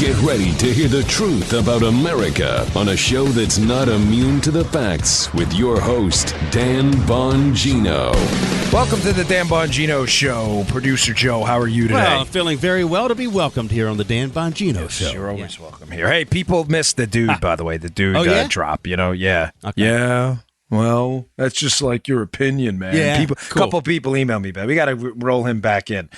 Get ready to hear the truth about America on a show that's not immune to the facts with your host, Dan Bongino. Welcome to the Dan Bongino Show. Producer Joe, how are you today? Well, feeling very well to be welcomed here on the Dan Bongino Show. You're always welcome here. Hey, people missed the dude, by the way. The dude drop, you know? Yeah. Okay. Yeah. Well, that's just like your opinion, man. Yeah, Cool. cool. Couple people email me back. We got to roll him back in.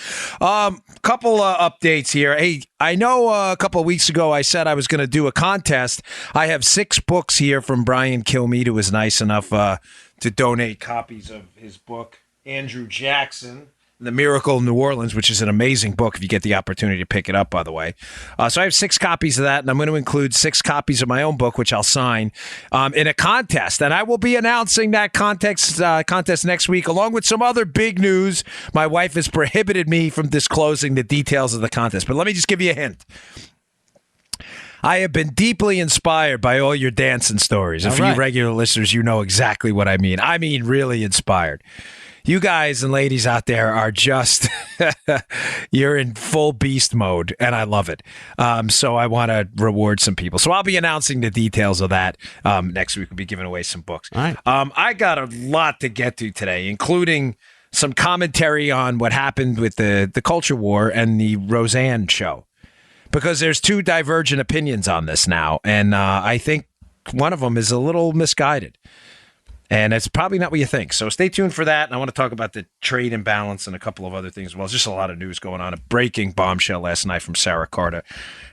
Couple updates here. Hey, I know a couple of weeks ago I said I was going to do a contest. I have 6 books here from Brian Kilmeade, who was nice enough to donate copies of his book, Andrew Jackson, The Miracle in New Orleans, which is an amazing book if you get the opportunity to pick it up, by the way. So I have 6 copies of that, and I'm going to include 6 copies of my own book, which I'll sign in a contest. And I will be announcing that contest next week, along with some other big news. My wife has prohibited me from disclosing the details of the contest. But let me just give you a hint. I have been deeply inspired by all your dancing stories. And for you regular listeners, you know exactly what I mean. I mean really inspired. You guys and ladies out there are just, you're in full beast mode, and I love it. So I want to reward some people. So I'll be announcing the details of that next week. We'll be giving away some books. All right. I got a lot to get to today, including some commentary on what happened with the culture war and the Roseanne show, because there's 2 divergent opinions on this now, and I think one of them is a little misguided. And it's probably not what you think. So stay tuned for that. And I want to talk about the trade imbalance and a couple of other things as well. There's just a lot of news going on. A breaking bombshell last night from Sarah Carter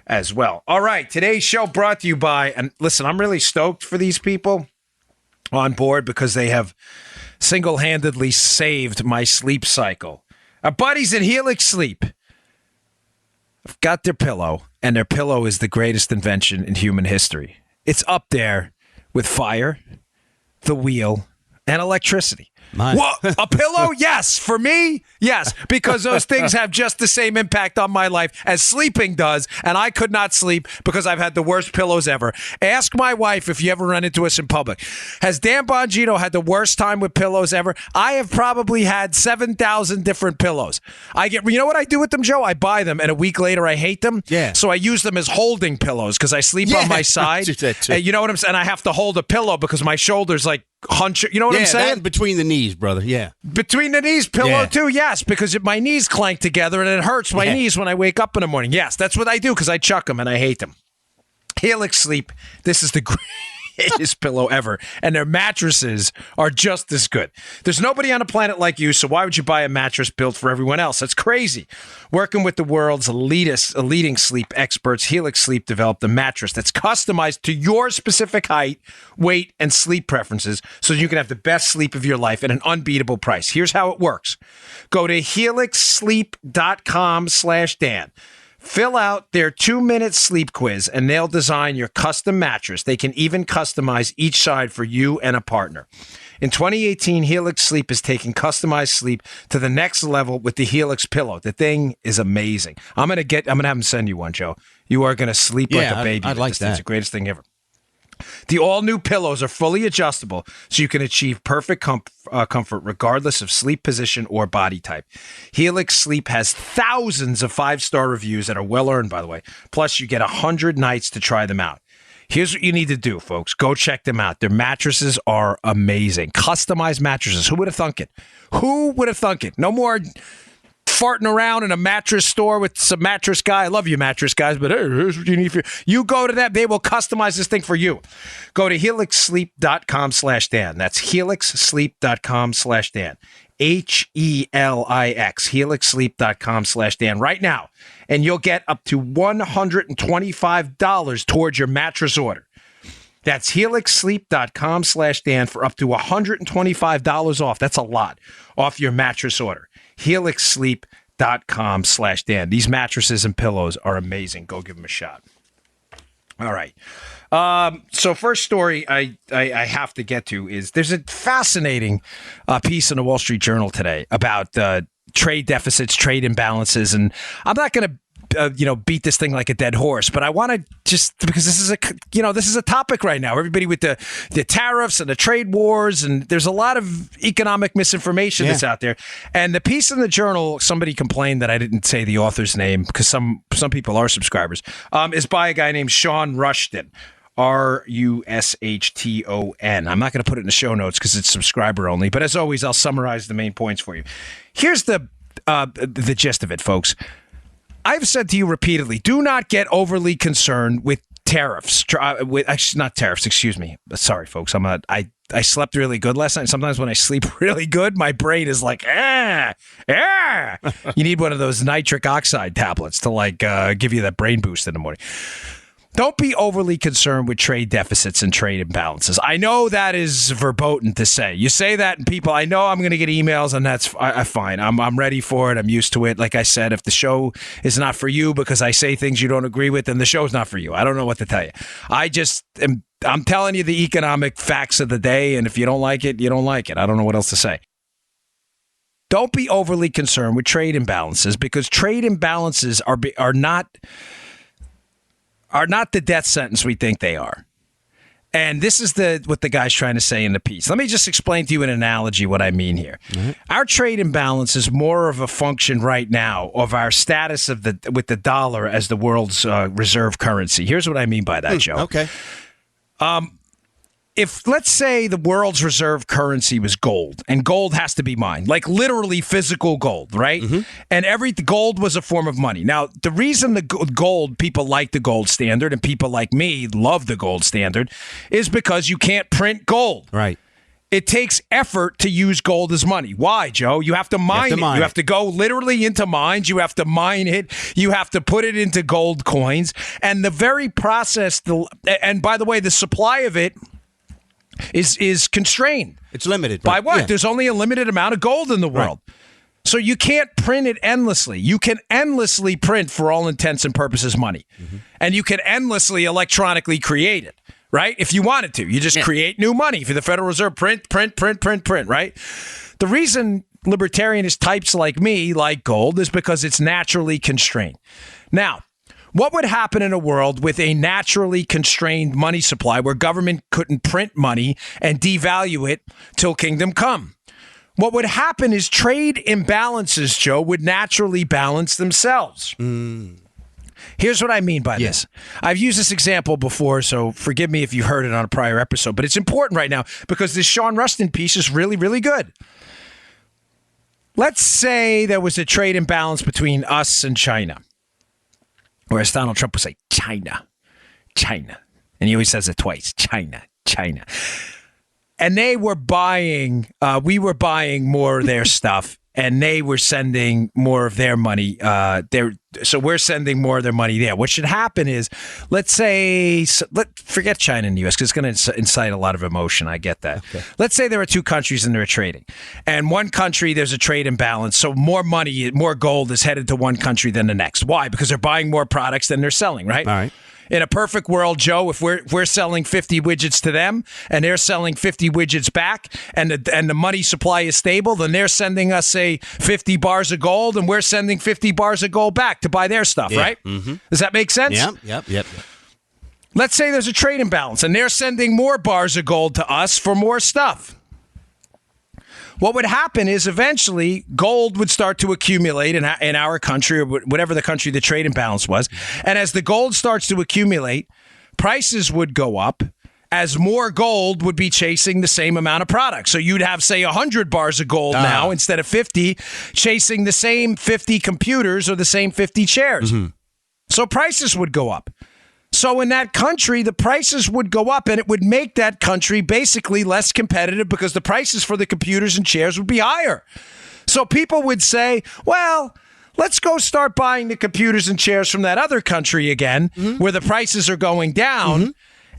as well. All right. Today's show brought to you by, and listen, I'm really stoked for these people on board because they have single-handedly saved my sleep cycle. Our buddies at Helix Sleep have got their pillow, and their pillow is the greatest invention in human history. It's up there with fire, the wheel, and electricity. Nice. What? A pillow? Yes. For me? Yes. Because those things have just the same impact on my life as sleeping does, and I could not sleep because I've had the worst pillows ever. Ask my wife if you ever run into us in public. Has Dan Bongino had the worst time with pillows ever? I have probably had 7,000 different pillows. You know what I do with them, Joe? I buy them, and a week later I hate them. Yeah. So I use them as holding pillows because I sleep on my side. Do that too. And you know what I'm saying? And I have to hold a pillow because my shoulders like hunch. You know what I'm saying? That between the knees, brother. Yeah. Between the knees pillow too, yes, because my knees clank together and it hurts my knees when I wake up in the morning. Yes, that's what I do because I chuck them and I hate them. Helix Sleep, this is the greatest pillow ever, and their mattresses are just as good. There's nobody on the planet like you, so why would you buy a mattress built for everyone else? That's crazy. Working with the world's leading sleep experts, Helix Sleep developed a mattress that's customized to your specific height, weight, and sleep preferences so you can have the best sleep of your life at an unbeatable price. Here's how it works. Go to helixsleep.com/Dan. Fill out their 2-minute sleep quiz, and they'll design your custom mattress. They can even customize each side for you and a partner. In 2018, Helix Sleep is taking customized sleep to the next level with the Helix pillow. The thing is amazing. I'm gonna have them send you one, Joe. You are gonna sleep like a baby. I'd like that. It's the greatest thing ever. The all-new pillows are fully adjustable, so you can achieve perfect comfort regardless of sleep position or body type. Helix Sleep has thousands of 5-star reviews that are well-earned, by the way. Plus, you get 100 nights to try them out. Here's what you need to do, folks. Go check them out. Their mattresses are amazing. Customized mattresses. Who would have thunk it? Who would have thunk it? No more farting around in a mattress store with some mattress guy. I love you, mattress guys, but hey, here's what you need for you. Go to them. They will customize this thing for you. Go to helixsleep.com/Dan. That's helixsleep.com/Dan. HELIX. helixsleep.com/Dan right now. And you'll get up to $125 towards your mattress order. That's helixsleep.com/Dan for up to $125 off. That's a lot off your mattress order. helixsleep.com/Dan. These mattresses and pillows are amazing. Go give them a shot. All right. So first story I have to get to is there's a fascinating piece in the Wall Street Journal today about trade deficits, trade imbalances, and I'm not going to beat this thing like a dead horse, but I want to just because this is a topic right now. Everybody with the tariffs and the trade wars, and there's a lot of economic misinformation that's out there. And the piece in the Journal, somebody complained that I didn't say the author's name because some people are subscribers. Is by a guy named Sean Rushton. Rushton. I'm not going to put it in the show notes because it's subscriber only. But as always, I'll summarize the main points for you. Here's the gist of it, folks. I've said to you repeatedly, do not get overly concerned with tariffs. Not tariffs, excuse me. Sorry, folks. I slept really good last night. Sometimes when I sleep really good, my brain is like, You need one of those nitric oxide tablets to give you that brain boost in the morning. Don't be overly concerned with trade deficits and trade imbalances. I know that is verboten to say. You say that and people, I know I'm going to get emails and that's fine. I'm ready for it. I'm used to it. Like I said, if the show is not for you because I say things you don't agree with, then the show's not for you. I don't know what to tell you. I'm telling you the economic facts of the day, and if you don't like it, you don't like it. I don't know what else to say. Don't be overly concerned with trade imbalances because trade imbalances are not the death sentence we think they are. And this is what the guy's trying to say in the piece. Let me just explain to you an analogy what I mean here. Mm-hmm. Our trade imbalance is more of a function right now of our status with the dollar as the world's reserve currency. Here's what I mean by that, Joe. Okay. If, let's say, the world's reserve currency was gold, and gold has to be mined, like literally physical gold, right? Mm-hmm. And gold was a form of money. Now, the reason people like the gold standard, and people like me love the gold standard, is because you can't print gold. Right. It takes effort to use gold as money. Why, Joe? You have to mine it. You have to go literally into mines. You have to mine it. You have to put it into gold coins. And the very process, and by the way, the supply of it is constrained. It's limited. By what? Yeah. There's only a limited amount of gold in the world. Right. So you can't print it endlessly. You can endlessly print, for all intents and purposes, money. Mm-hmm. And you can endlessly electronically create it, right? If you wanted to. You just create new money for the Federal Reserve. Print, right? The reason libertarianist types like me like gold is because it's naturally constrained. Now, what would happen in a world with a naturally constrained money supply where government couldn't print money and devalue it till kingdom come? What would happen is trade imbalances, Joe, would naturally balance themselves. Here's what I mean by this. I've used this example before, so forgive me if you heard it on a prior episode, but it's important right now because this Sean Rushton piece is really, really good. Let's say there was a trade imbalance between us and China. Or as Donald Trump would say, China. And he always says it twice, China. And they were we were buying more of their stuff, and they were sending more of their money. So we're sending more of their money there. What should happen is, forget China and the U.S. because it's going to incite a lot of emotion. I get that. Okay. Let's say there are two countries and they're trading. And one country, there's a trade imbalance. So more money, more gold is headed to one country than the next. Why? Because they're buying more products than they're selling, right? All right. In a perfect world, Joe, if we're selling 50 widgets to them and they're selling 50 widgets back and the money supply is stable, then they're sending us, say, 50 bars of gold and we're sending 50 bars of gold back to buy their stuff, right? Mm-hmm. Does that make sense? Yep. Let's say there's a trade imbalance and they're sending more bars of gold to us for more stuff. What would happen is eventually gold would start to accumulate in our country or whatever the country the trade imbalance was. And as the gold starts to accumulate, prices would go up as more gold would be chasing the same amount of product. So you'd have, say, 100 bars of gold now instead of 50, chasing the same 50 computers or the same 50 chairs. Mm-hmm. So prices would go up. So in that country, the prices would go up and it would make that country basically less competitive because the prices for the computers and chairs would be higher. So people would say, well, let's go start buying the computers and chairs from that other country again, where the prices are going down. Mm-hmm.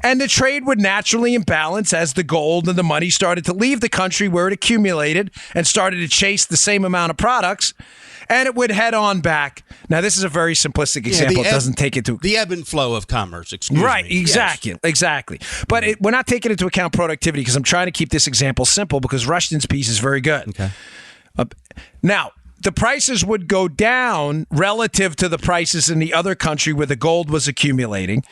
And the trade would naturally imbalance as the gold and the money started to leave the country where it accumulated and started to chase the same amount of products. And it would head on back. Now, this is a very simplistic example. It doesn't take into the ebb and flow of commerce. Excuse me. Right, Yes. Exactly. But we're not taking into account productivity because I'm trying to keep this example simple because Rushton's piece is very good. Okay. Now, the prices would go down relative to the prices in the other country where the gold was accumulating.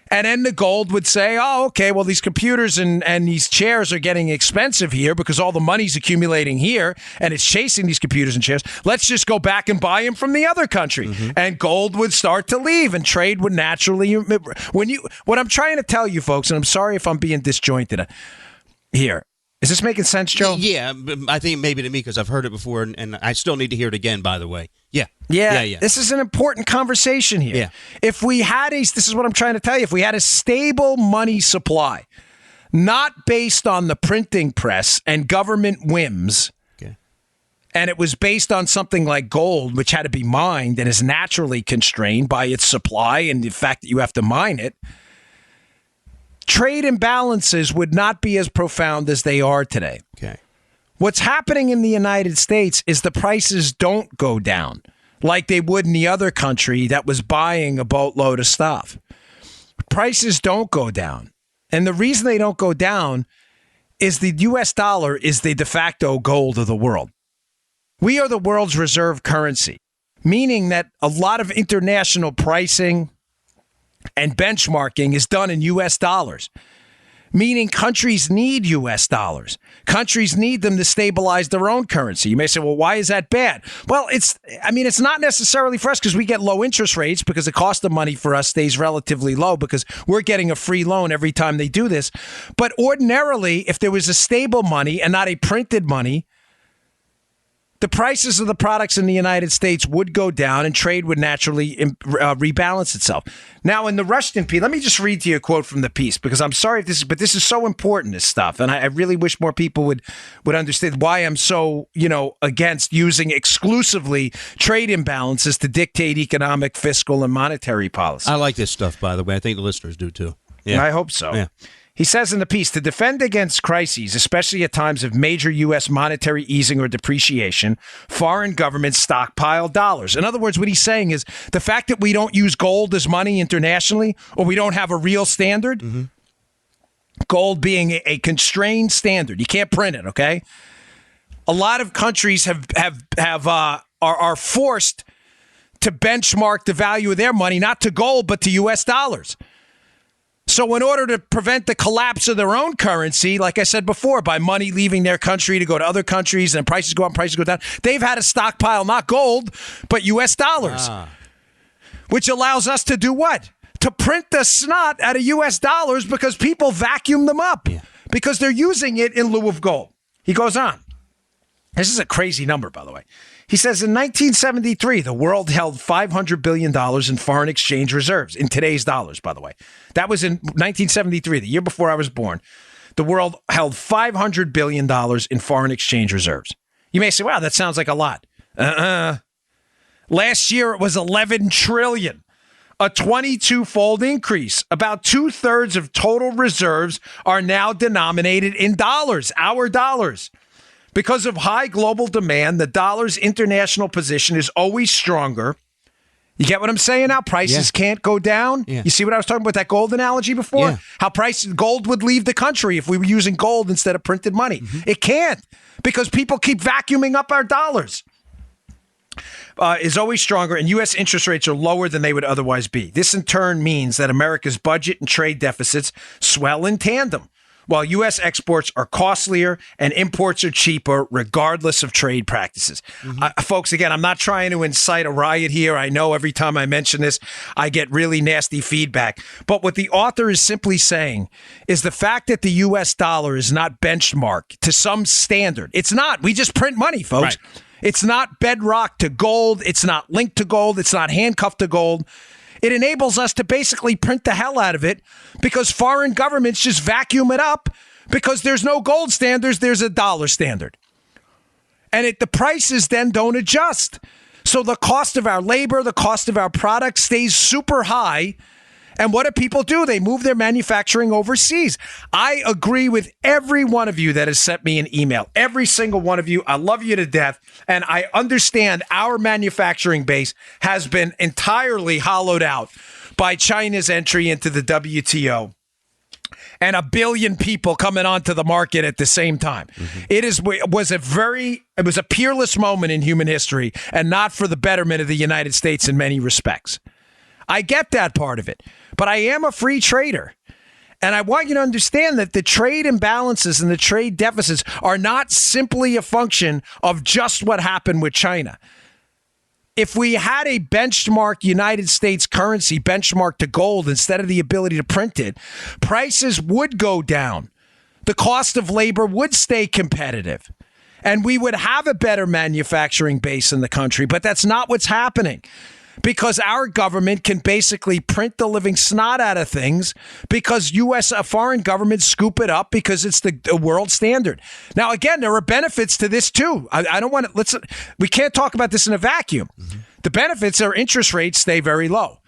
And then the gold would say, oh, okay, well, these computers and these chairs are getting expensive here because all the money's accumulating here and it's chasing these computers and chairs. Let's just go back and buy them from the other country. And gold would start to leave and trade would naturally. What I'm trying to tell you, folks, and I'm sorry if I'm being disjointed here. Is this making sense, Joe? Yeah, I think maybe to me because I've heard it before, and I still need to hear it again, by the way. Yeah. This is an important conversation here. Yeah. If we had this is what I'm trying to tell you, if we had a stable money supply, not based on the printing press and government whims, and it was based on something like gold, which had to be mined and is naturally constrained by its supply and the fact that you have to mine it, trade imbalances would not be as profound as they are today. Okay. What's happening in the United States is the prices don't go down like they would in the other country that was buying a boatload of stuff. Prices don't go down. And the reason they don't go down is the U.S. dollar is the de facto gold of the world. We are the world's reserve currency, meaning that a lot of international pricing and benchmarking is done in U.S. dollars, meaning countries need U.S. dollars. Countries need them to stabilize their own currency. You may say, well, why is that bad? Well, it's not necessarily for us because we get low interest rates because the cost of money for us stays relatively low because we're getting a free loan every time they do this. But ordinarily, if there was a stable money and not a printed money, the prices of the products in the United States would go down and trade would naturally rebalance itself. Now, in the Rushton piece, let me just read to you a quote from the piece because I'm sorry if but this is so important, this stuff. And I really wish more people would understand why I'm so, against using exclusively trade imbalances to dictate economic, fiscal, and monetary policy. I like this stuff, by the way. I think the listeners do too. Yeah. I hope so. Yeah. He says in the piece, to defend against crises, especially at times of major U.S. monetary easing or depreciation, foreign governments stockpile dollars. In other words, what he's saying is the fact that we don't use gold as money internationally or we don't have a real standard, gold being a constrained standard. You can't print it, okay? A lot of countries are forced to benchmark the value of their money, not to gold, but to U.S. dollars. So in order to prevent the collapse of their own currency, like I said before, by money leaving their country to go to other countries and prices go up, prices go down, they've had to stockpile not gold, but U.S. dollars, which allows us to do what? To print the snot out of U.S. dollars because people vacuum them up because they're using it in lieu of gold. He goes on. This is a crazy number, by the way. He says in 1973, the world held $500 billion in foreign exchange reserves, in today's dollars, by the way. That was in 1973, the year before I was born. The world held $500 billion in foreign exchange reserves. You may say, wow, that sounds like a lot. Last year, it was $11 trillion, a 22-fold increase. About 2/3 of total reserves are now denominated in dollars, our dollars. Because of high global demand, the dollar's international position is always stronger. You get what I'm saying now? Prices can't go down. Yeah. You see what I was talking about, that gold analogy before? Yeah. How gold would leave the country if we were using gold instead of printed money. It can't because people keep vacuuming up our dollars. Is always stronger, and U.S. interest rates are lower than they would otherwise be. This, in turn, means that America's budget and trade deficits swell in tandem, while U.S. exports are costlier and imports are cheaper regardless of trade practices. Folks, again, I'm not trying to incite a riot here. I know every time I mention this, I get really nasty feedback. But what the author is simply saying is the fact that the U.S. dollar is not benchmarked to some standard. It's not. We just print money, folks. Right. It's not bedrock to gold. It's not linked to gold. It's not handcuffed to gold. It enables us to basically print the hell out of it because foreign governments just vacuum it up because there's no gold standards, there's a dollar standard. And the prices then don't adjust. So the cost of our labor, the cost of our product stays super high. And what do people do? They move their manufacturing overseas. I agree with every one of you that has sent me an email. Every single one of you. I love you to death. And I understand our manufacturing base has been entirely hollowed out by China's entry into the WTO and a billion people coming onto the market at the same time. It was a peerless moment in human history, and not for the betterment of the United States in many respects. I get that part of it, but I am a free trader. And I want you to understand that the trade imbalances and the trade deficits are not simply a function of just what happened with China. If we had a benchmark United States currency benchmarked to gold instead of the ability to print it, prices would go down. The cost of labor would stay competitive. And we would have a better manufacturing base in the country. But that's not what's happening. Because our government can basically print the living snot out of things because foreign governments scoop it up because it's the world standard. Now, again, there are benefits to this too. I don't want to, we can't talk about this in a vacuum. The benefits are interest rates stay very low.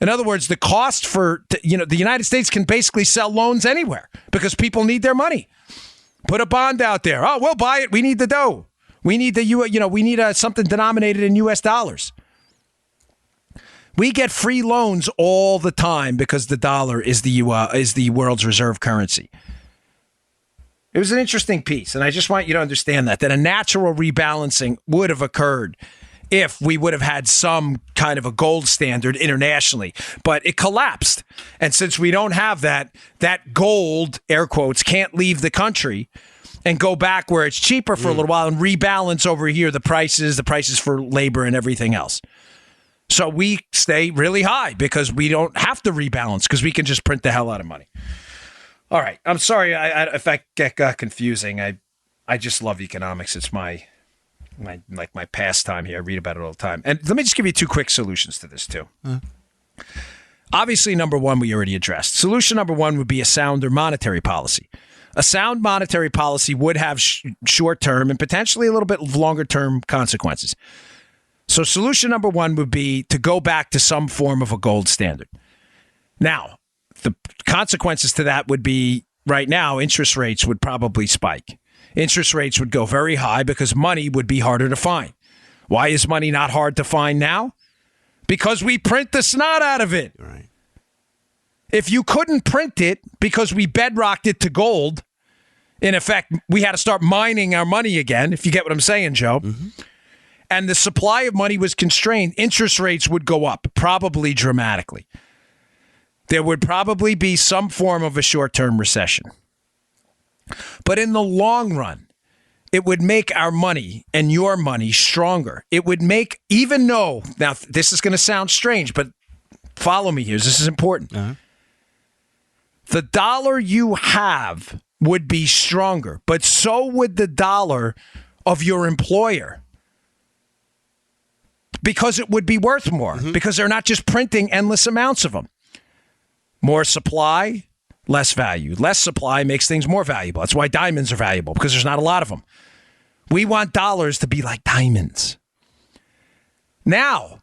In other words, the cost for, the United States can basically sell loans anywhere because people need their money. Put a bond out there. Oh, we'll buy it. We need the dough. We need we need something denominated in U.S. dollars. We get free loans all the time because the dollar is the world's reserve currency. It was an interesting piece, and I just want you to understand that a natural rebalancing would have occurred if we would have had some kind of a gold standard internationally, but it collapsed. And since we don't have that gold, air quotes, can't leave the country and go back where it's cheaper for a little while and rebalance over here the prices for labor and everything else. So we stay really high because we don't have to rebalance because we can just print the hell out of money. All right. I'm sorry if I got confusing. I just love economics. It's my pastime here. I read about it all the time. And let me just give you two quick solutions to this too. Obviously, number one, we already addressed. Solution number one would be a sounder monetary policy. A sound monetary policy would have short-term and potentially a little bit longer-term consequences. So solution number one would be to go back to some form of a gold standard. Now, the consequences to that would be right now, interest rates would probably spike. Interest rates would go very high because money would be harder to find. Why is money not hard to find now? Because we print the snot out of it. Right. If you couldn't print it because we bedrocked it to gold, in effect, we had to start mining our money again, if you get what I'm saying, Joe. And the supply of money was constrained, interest rates would go up, probably dramatically. There would probably be some form of a short-term recession. But in the long run, it would make our money and your money stronger. It would make, even though, now this is going to sound strange, but follow me here, this is important. The dollar you have would be stronger, but so would the dollar of your employer. Because it would be worth more, because they're not just printing endless amounts of them. More supply, less value. Less supply makes things more valuable. That's why diamonds are valuable, because there's not a lot of them. We want dollars to be like diamonds. Now,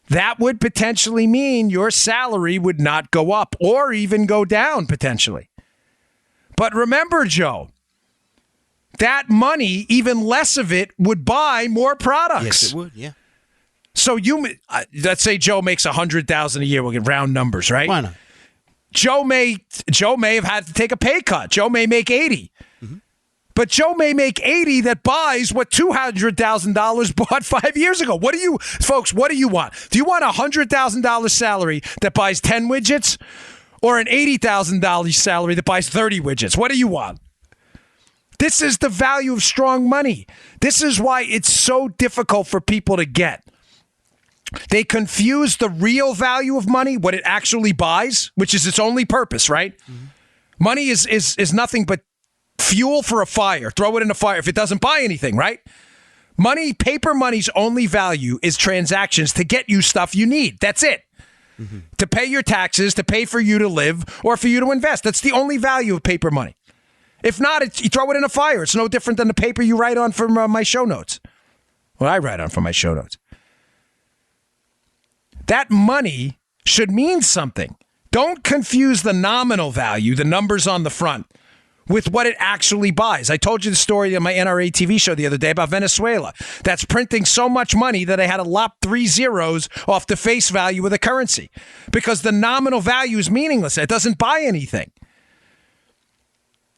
that would potentially mean your salary would not go up or even go down potentially. But remember, Joe, that money, even less of it, would buy more products. Yes, it would, yeah. So let's say Joe makes $100,000 a year. We'll get round numbers, right? Why not? Joe may have had to take a pay cut. Joe may make $80,000, but Joe may make $80,000 that buys what $200,000 bought 5 years ago. What do you want? Do you want a $100,000 salary that buys 10 widgets, or an $80,000 salary that buys 30 widgets? What do you want? This is the value of strong money. This is why it's so difficult for people to get. They confuse the real value of money, what it actually buys, which is its only purpose, right? Money is nothing but fuel for a fire. Throw it in a fire if it doesn't buy anything, right? Paper money's only value is transactions to get you stuff you need. That's it. To pay your taxes, to pay for you to live, or for you to invest. That's the only value of paper money. If not, you throw it in a fire. It's no different than the paper you write on from my show notes. What I write on from my show notes. That money should mean something. Don't confuse the nominal value, the numbers on the front, with what it actually buys. I told you the story on my NRA TV show the other day about Venezuela. That's printing so much money that I had to lop 3 zeros off the face value of the currency because the nominal value is meaningless. It doesn't buy anything.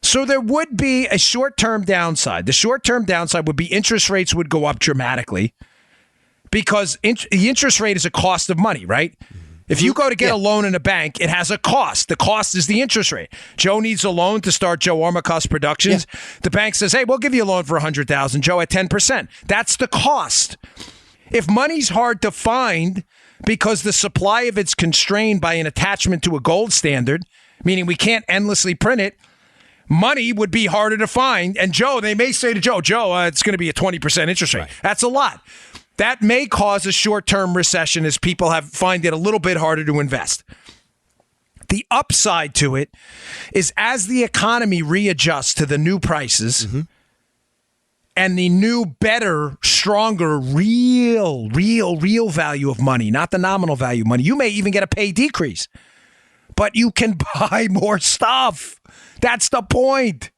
So there would be a short-term downside. The short-term downside would be interest rates would go up dramatically because the interest rate is a cost of money, right? If you go to get a loan in a bank, it has a cost. The cost is the interest rate. Joe needs a loan to start Joe Armacost Productions. Yeah. The bank says, hey, we'll give you a loan for $100,000, Joe, at 10%. That's the cost. If money's hard to find because the supply of it's constrained by an attachment to a gold standard, meaning we can't endlessly print it, money would be harder to find. And Joe, they may say to Joe, it's going to be a 20% interest rate. Right. That's a lot. That may cause a short-term recession as people find it a little bit harder to invest. The upside to it is as the economy readjusts to the new prices and the new, better, stronger, real value of money, not the nominal value of money, you may even get a pay decrease. But you can buy more stuff. That's the point.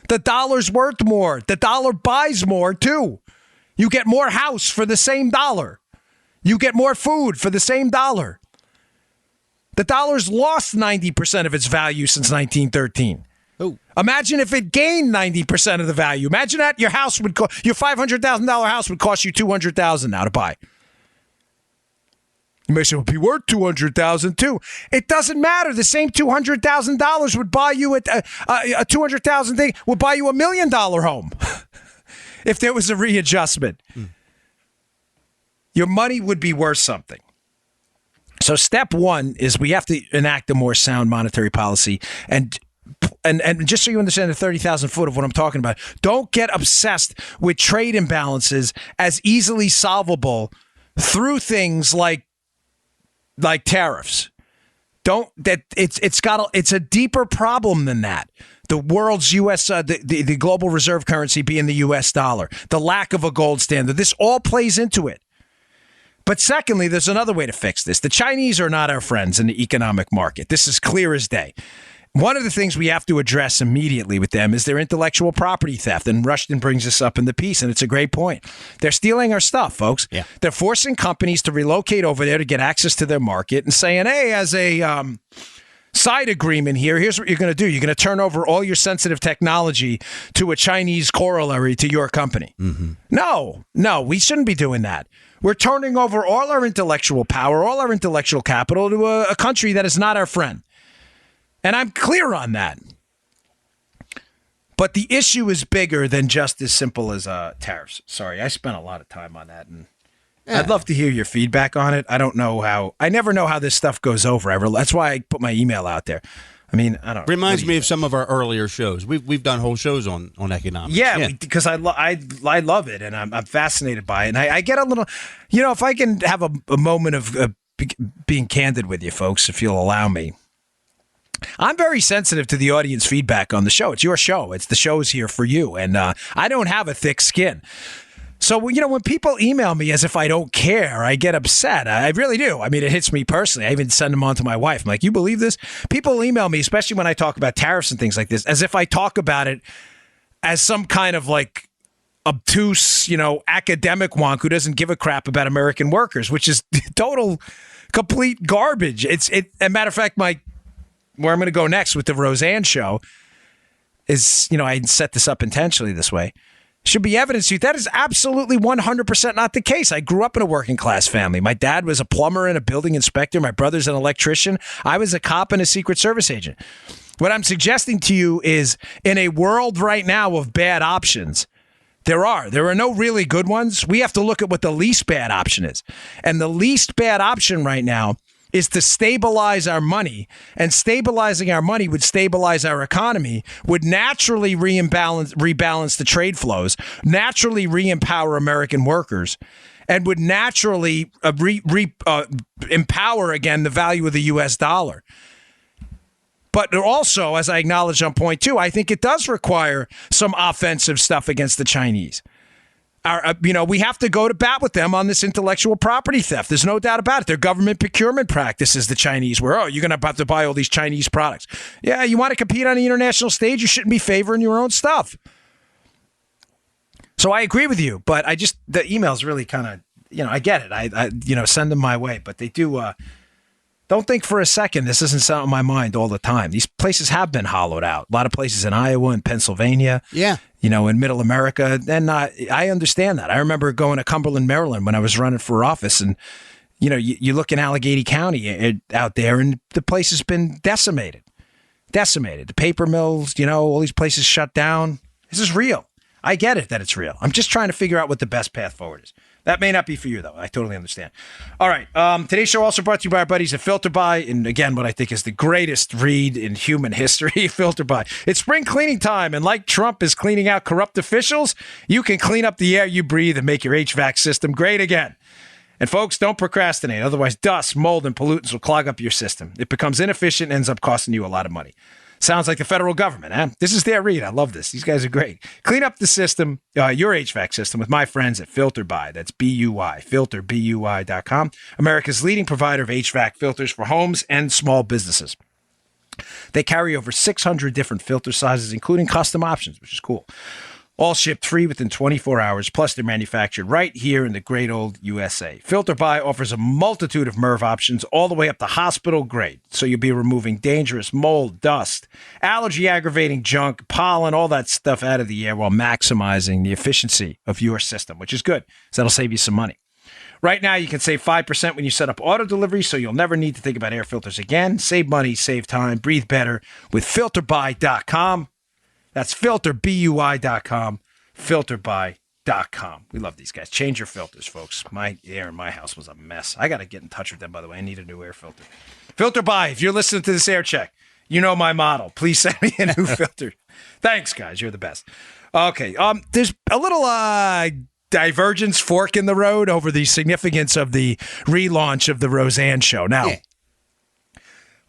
The dollar's worth more. The dollar buys more, too. You get more house for the same dollar. You get more food for the same dollar. The dollar's lost 90% of its value since 1913. Oh. Imagine if it gained 90% of the value. Imagine that your $500,000 house would cost you $200,000 now to buy. You may say, well, it'd be worth $200,000 too. It doesn't matter. The same $200,000 would buy you a $200,000 thing would buy you $1 million home. If there was a readjustment, your money would be worth something. So step one is we have to enact a more sound monetary policy. And just so you understand the 30,000 foot of what I'm talking about, don't get obsessed with trade imbalances as easily solvable through things like tariffs. It's a deeper problem than that. The world's U.S., the global reserve currency being the U.S. dollar, the lack of a gold standard. This all plays into it. But secondly, there's another way to fix this. The Chinese are not our friends in the economic market. This is clear as day. One of the things we have to address immediately with them is their intellectual property theft. And Rushton brings this up in the piece, and it's a great point. They're stealing our stuff, folks. Yeah. They're forcing companies to relocate over there to get access to their market and saying, hey, as a side agreement here's what you're going to do. You're going to turn over all your sensitive technology to a Chinese corollary to your company. Mm-hmm. No, we shouldn't be doing that. We're turning over all our intellectual power, all our intellectual capital to a country that is not our friend. And I'm clear on that. But the issue is bigger than just as simple as tariffs. Sorry, I spent a lot of time on that, and I'd love to hear your feedback on it. I never know how this stuff goes over. That's why I put my email out there. I mean, I don't. Reminds me of some of our earlier shows. We've done whole shows on economics. Yeah. Because I love it, and I'm fascinated by it. And I get a little, if I can have a moment of being candid with you folks, if you'll allow me. I'm very sensitive to the audience feedback on the show. It's your show. It's the show's here for you. And I don't have a thick skin. So, when people email me as if I don't care, I get upset. I really do. I mean, it hits me personally. I even send them on to my wife. I'm like, you believe this? People email me, especially when I talk about tariffs and things like this, as if I talk about it as some kind of like obtuse, academic wonk who doesn't give a crap about American workers, which is total, complete garbage. As a matter of fact, where I'm going to go next with the Roseanne show is, I set this up intentionally this way. Should be evidence to you. That is absolutely 100% not the case. I grew up in a working class family. My dad was a plumber and a building inspector. My brother's an electrician. I was a cop and a Secret Service agent. What I'm suggesting to you is in a world right now of bad options, there are no really good ones. We have to look at what the least bad option is. And the least bad option right now is to stabilize our money, and stabilizing our money would stabilize our economy, would naturally rebalance the trade flows, naturally re-empower American workers, and would naturally empower again the value of the U.S. dollar. But also, as I acknowledged on point two, I think it does require some offensive stuff against the Chinese. We have to go to bat with them on this intellectual property theft. There's no doubt about it. Their government procurement practices, the Chinese, where, you're going to have to buy all these Chinese products. Yeah, you want to compete on the international stage, you shouldn't be favoring your own stuff. So I agree with you, but the emails really kind of, I get it. I send them my way, but they do, Don't think for a second this isn't something on my mind all the time. These places have been hollowed out. A lot of places in Iowa and Pennsylvania. Yeah. In middle America. And I understand that. I remember going to Cumberland, Maryland when I was running for office. And, you look in Allegheny County out there and the place has been decimated. The paper mills, all these places shut down. This is real. I get it that it's real. I'm just trying to figure out what the best path forward is. That may not be for you, though. I totally understand. All right. Today's show also brought to you by our buddies at Filter By. And again, what I think is the greatest read in human history, Filter By. It's spring cleaning time. And like Trump is cleaning out corrupt officials, you can clean up the air you breathe and make your HVAC system great again. And folks, don't procrastinate. Otherwise, dust, mold, and pollutants will clog up your system. It becomes inefficient and ends up costing you a lot of money. Sounds like the federal government, huh? This is their read. I love this. These guys are great. Clean up the system, your HVAC system, with my friends at Filter By. That's B-U-Y, filterbui.com. America's leading provider of HVAC filters for homes and small businesses. They carry over 600 different filter sizes, including custom options, which is cool. All shipped free within 24 hours, plus they're manufactured right here in the great old USA. Filter By offers a multitude of MERV options all the way up to hospital grade. So you'll be removing dangerous mold, dust, allergy-aggravating junk, pollen, all that stuff out of the air while maximizing the efficiency of your system, which is good. So that'll save you some money. Right now, you can save 5% when you set up auto delivery, so you'll never need to think about air filters again. Save money, save time, breathe better with filterby.com. That's filterbui.com, filterby.com. We love these guys. Change your filters, folks. My air in my house was a mess. I got to get in touch with them, by the way. I need a new air filter. Filter By, if you're listening to this air check, you know my model. Please send me a new filter. Thanks, guys. You're the best. Okay. There's a little divergence, fork in the road over the significance of the relaunch of the Roseanne show. Now,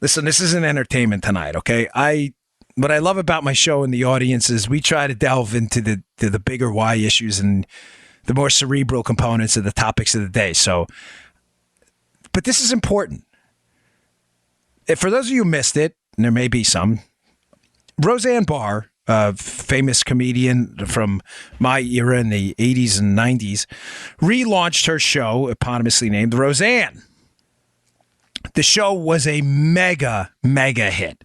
listen, this isn't entertainment tonight, okay? What I love about my show and the audience is we try to delve into the bigger why issues and the more cerebral components of the topics of the day. But this is important. For those of you who missed it, and there may be some, Roseanne Barr, a famous comedian from my era in the 80s and 90s, relaunched her show, eponymously named Roseanne. The show was a mega, mega hit.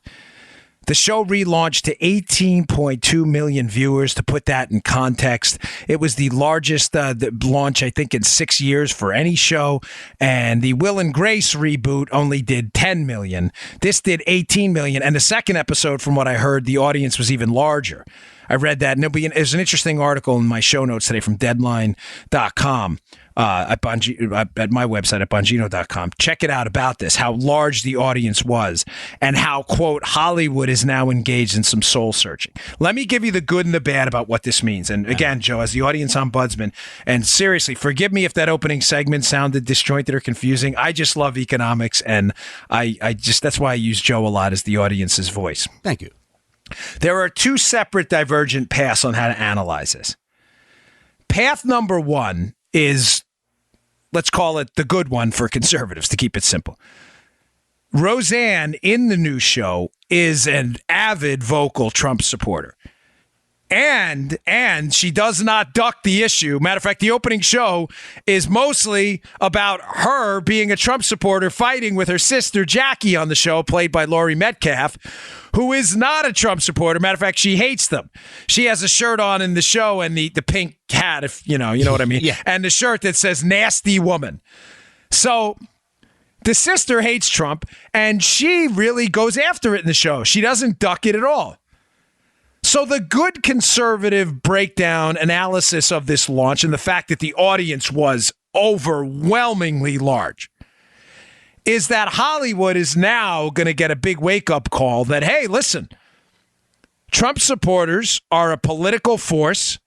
The show relaunched to 18.2 million viewers. To put that in context, it was the largest launch, I think, in 6 years for any show. And the Will and Grace reboot only did 10 million. This did 18 million. And the second episode, from what I heard, the audience was even larger. I read that. And there's an interesting article in my show notes today from Deadline.com. At my website at Bongino.com. Check it out about this, how large the audience was and how, quote, Hollywood is now engaged in some soul searching. Let me give you the good and the bad about what this means. And again, Joe, as the audience ombudsman, and seriously, forgive me if that opening segment sounded disjointed or confusing. I just love economics, and that's why I use Joe a lot as the audience's voice. Thank you. There are two separate divergent paths on how to analyze this. Path number one is, let's call it the good one for conservatives, to keep it simple. Roseanne in the new show is an avid vocal Trump supporter. And she does not duck the issue. Matter of fact, the opening show is mostly about her being a Trump supporter fighting with her sister Jackie on the show, played by Laurie Metcalf, who is not a Trump supporter. Matter of fact, she hates them. She has a shirt on in the show and the pink hat, if you know what I mean, yeah. And the shirt that says "nasty woman." So the sister hates Trump, and she really goes after it in the show. She doesn't duck it at all. So the good conservative breakdown analysis of this launch and the fact that the audience was overwhelmingly large is that Hollywood is now going to get a big wake-up call that, hey, listen, Trump supporters are a political force,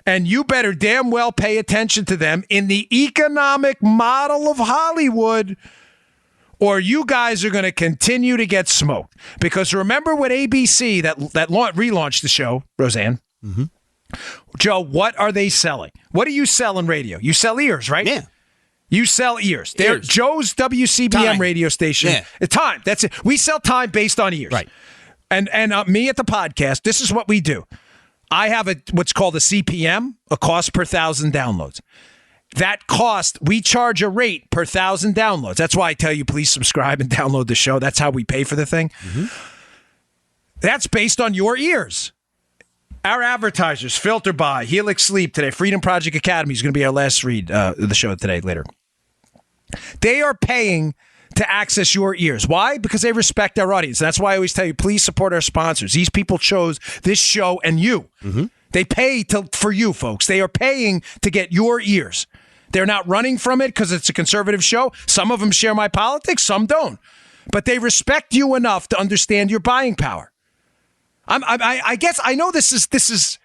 and you better damn well pay attention to them in the economic model of Hollywood, or you guys are going to continue to get smoked. Because remember what ABC, that relaunched the show, Roseanne. Mm-hmm. Joe, what are they selling? What do you sell in radio? You sell ears, right? Yeah. You sell ears. They're Joe's WCBM time. Radio station. Yeah. Time. That's it. We sell time based on ears. Right. And me at the podcast, this is what we do. I have what's called a CPM, a cost per 1,000 downloads. that cost, we charge a rate per 1,000 downloads. That's why I tell you, please subscribe and download the show. That's how we pay for the thing. Mm-hmm. That's based on your ears. Our advertisers, Filter By, Helix Sleep today, Freedom Project Academy is going to be our last read of the show today, later. They are paying to access your ears. Why? Because they respect our audience. That's why I always tell you, please support our sponsors. These people chose this show and you. Mm-hmm. They pay for you, folks. They are paying to get your ears. They're not running from it because it's a conservative show. Some of them share my politics, some don't. But they respect you enough to understand your buying power. I guess I know this is.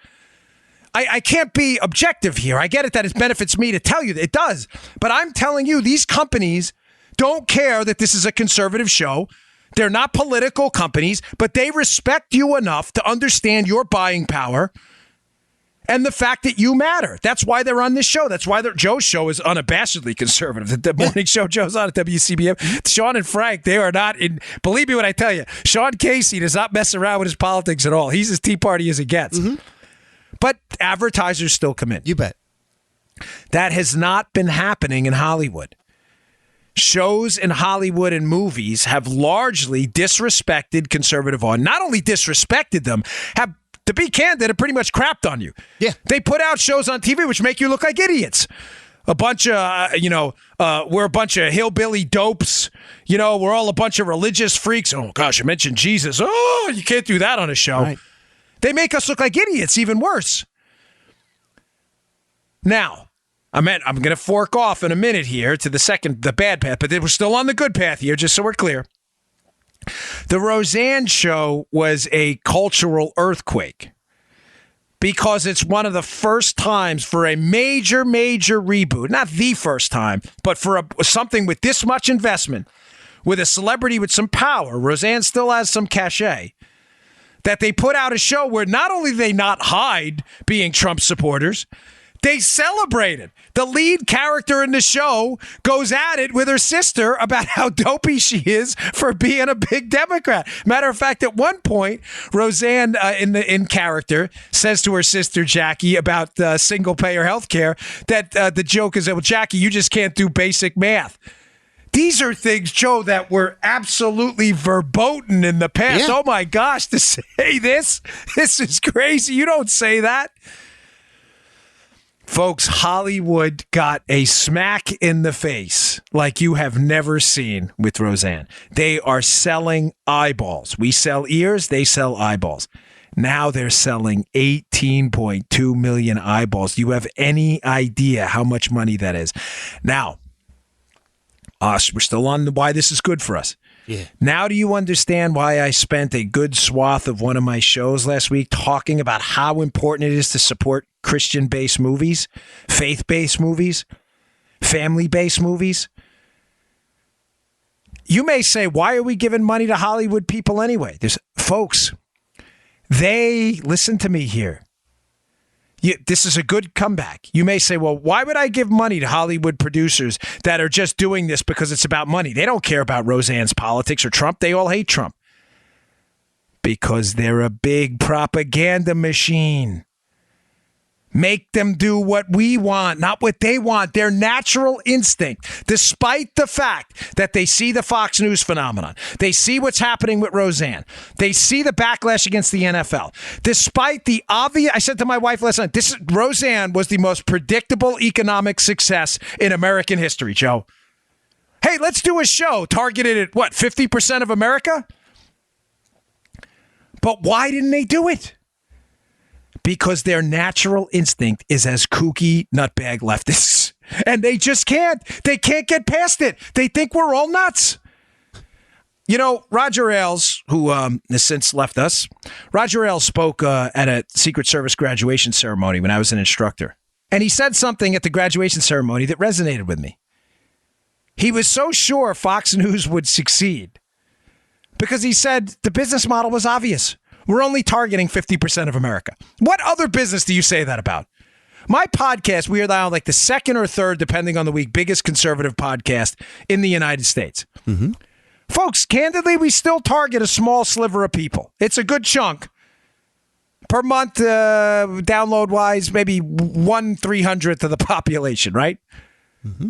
I can't be objective here. I get it that it benefits me to tell you that it does. But I'm telling you, these companies don't care that this is a conservative show. They're not political companies, but they respect you enough to understand your buying power and the fact that you matter. That's why they're on this show. That's why Joe's show is unabashedly conservative. The morning show Joe's on at WCBM. Sean and Frank, they are not in. Believe me when I tell you, Sean Casey does not mess around with his politics at all. He's as Tea Party as it gets. Mm-hmm. But advertisers still come in. You bet. That has not been happening in Hollywood. Shows in Hollywood and movies have largely disrespected conservative audience. Not only disrespected them, have, to be candid, have pretty much crapped on you. Yeah. They put out shows on TV which make you look like idiots. A bunch of, we're a bunch of hillbilly dopes. We're all a bunch of religious freaks. Oh, gosh, I mentioned Jesus. Oh, you can't do that on a show. Right. They make us look like idiots, even worse. Now, I'm going to fork off in a minute here to the bad path, but we're still on the good path here, just so we're clear. The Roseanne show was a cultural earthquake because it's one of the first times for a major, major reboot, not the first time, but for something with this much investment, with a celebrity with some power. Roseanne still has some cachet. That they put out a show where not only do they not hide being Trump supporters, they celebrate it. The lead character in the show goes at it with her sister about how dopey she is for being a big Democrat. Matter of fact, at one point, Roseanne, in character, says to her sister Jackie about single-payer health care that the joke is that, well, Jackie, you just can't do basic math. These are things, Joe, that were absolutely verboten in the past. Yeah. Oh, my gosh, to say this is crazy. You don't say that. Folks, Hollywood got a smack in the face like you have never seen with Roseanne. They are selling eyeballs. We sell ears, they sell eyeballs. Now they're selling 18.2 million eyeballs. Do you have any idea how much money that is? Now, we're still on why this is good for us. Yeah. Now do you understand why I spent a good swath of one of my shows last week talking about how important it is to support Christian-based movies, faith-based movies, family-based movies? You may say, why are we giving money to Hollywood people anyway? Folks, listen to me here. This is a good comeback. You may say, well, why would I give money to Hollywood producers that are just doing this because it's about money? They don't care about Roseanne's politics or Trump. They all hate Trump. Because they're a big propaganda machine. Make them do what we want, not what they want. Their natural instinct, despite the fact that they see the Fox News phenomenon. They see what's happening with Roseanne. They see the backlash against the NFL. Despite the obvious, I said to my wife last night, Roseanne was the most predictable economic success in American history, Joe. Hey, let's do a show targeted at, 50% of America? But why didn't they do it? Because their natural instinct is as kooky nutbag leftists. And they just can't. They can't get past it. They think we're all nuts. Roger Ailes, who has since left us, Roger Ailes spoke at a Secret Service graduation ceremony when I was an instructor. And he said something at the graduation ceremony that resonated with me. He was so sure Fox News would succeed because he said the business model was obvious. We're only targeting 50% of America. What other business do you say that about? My podcast, we are now like the second or third, depending on the week, biggest conservative podcast in the United States. Mm-hmm. Folks, candidly, we still target a small sliver of people. It's a good chunk. per month, download wise, maybe 1/300th of the population, right? Mm-hmm.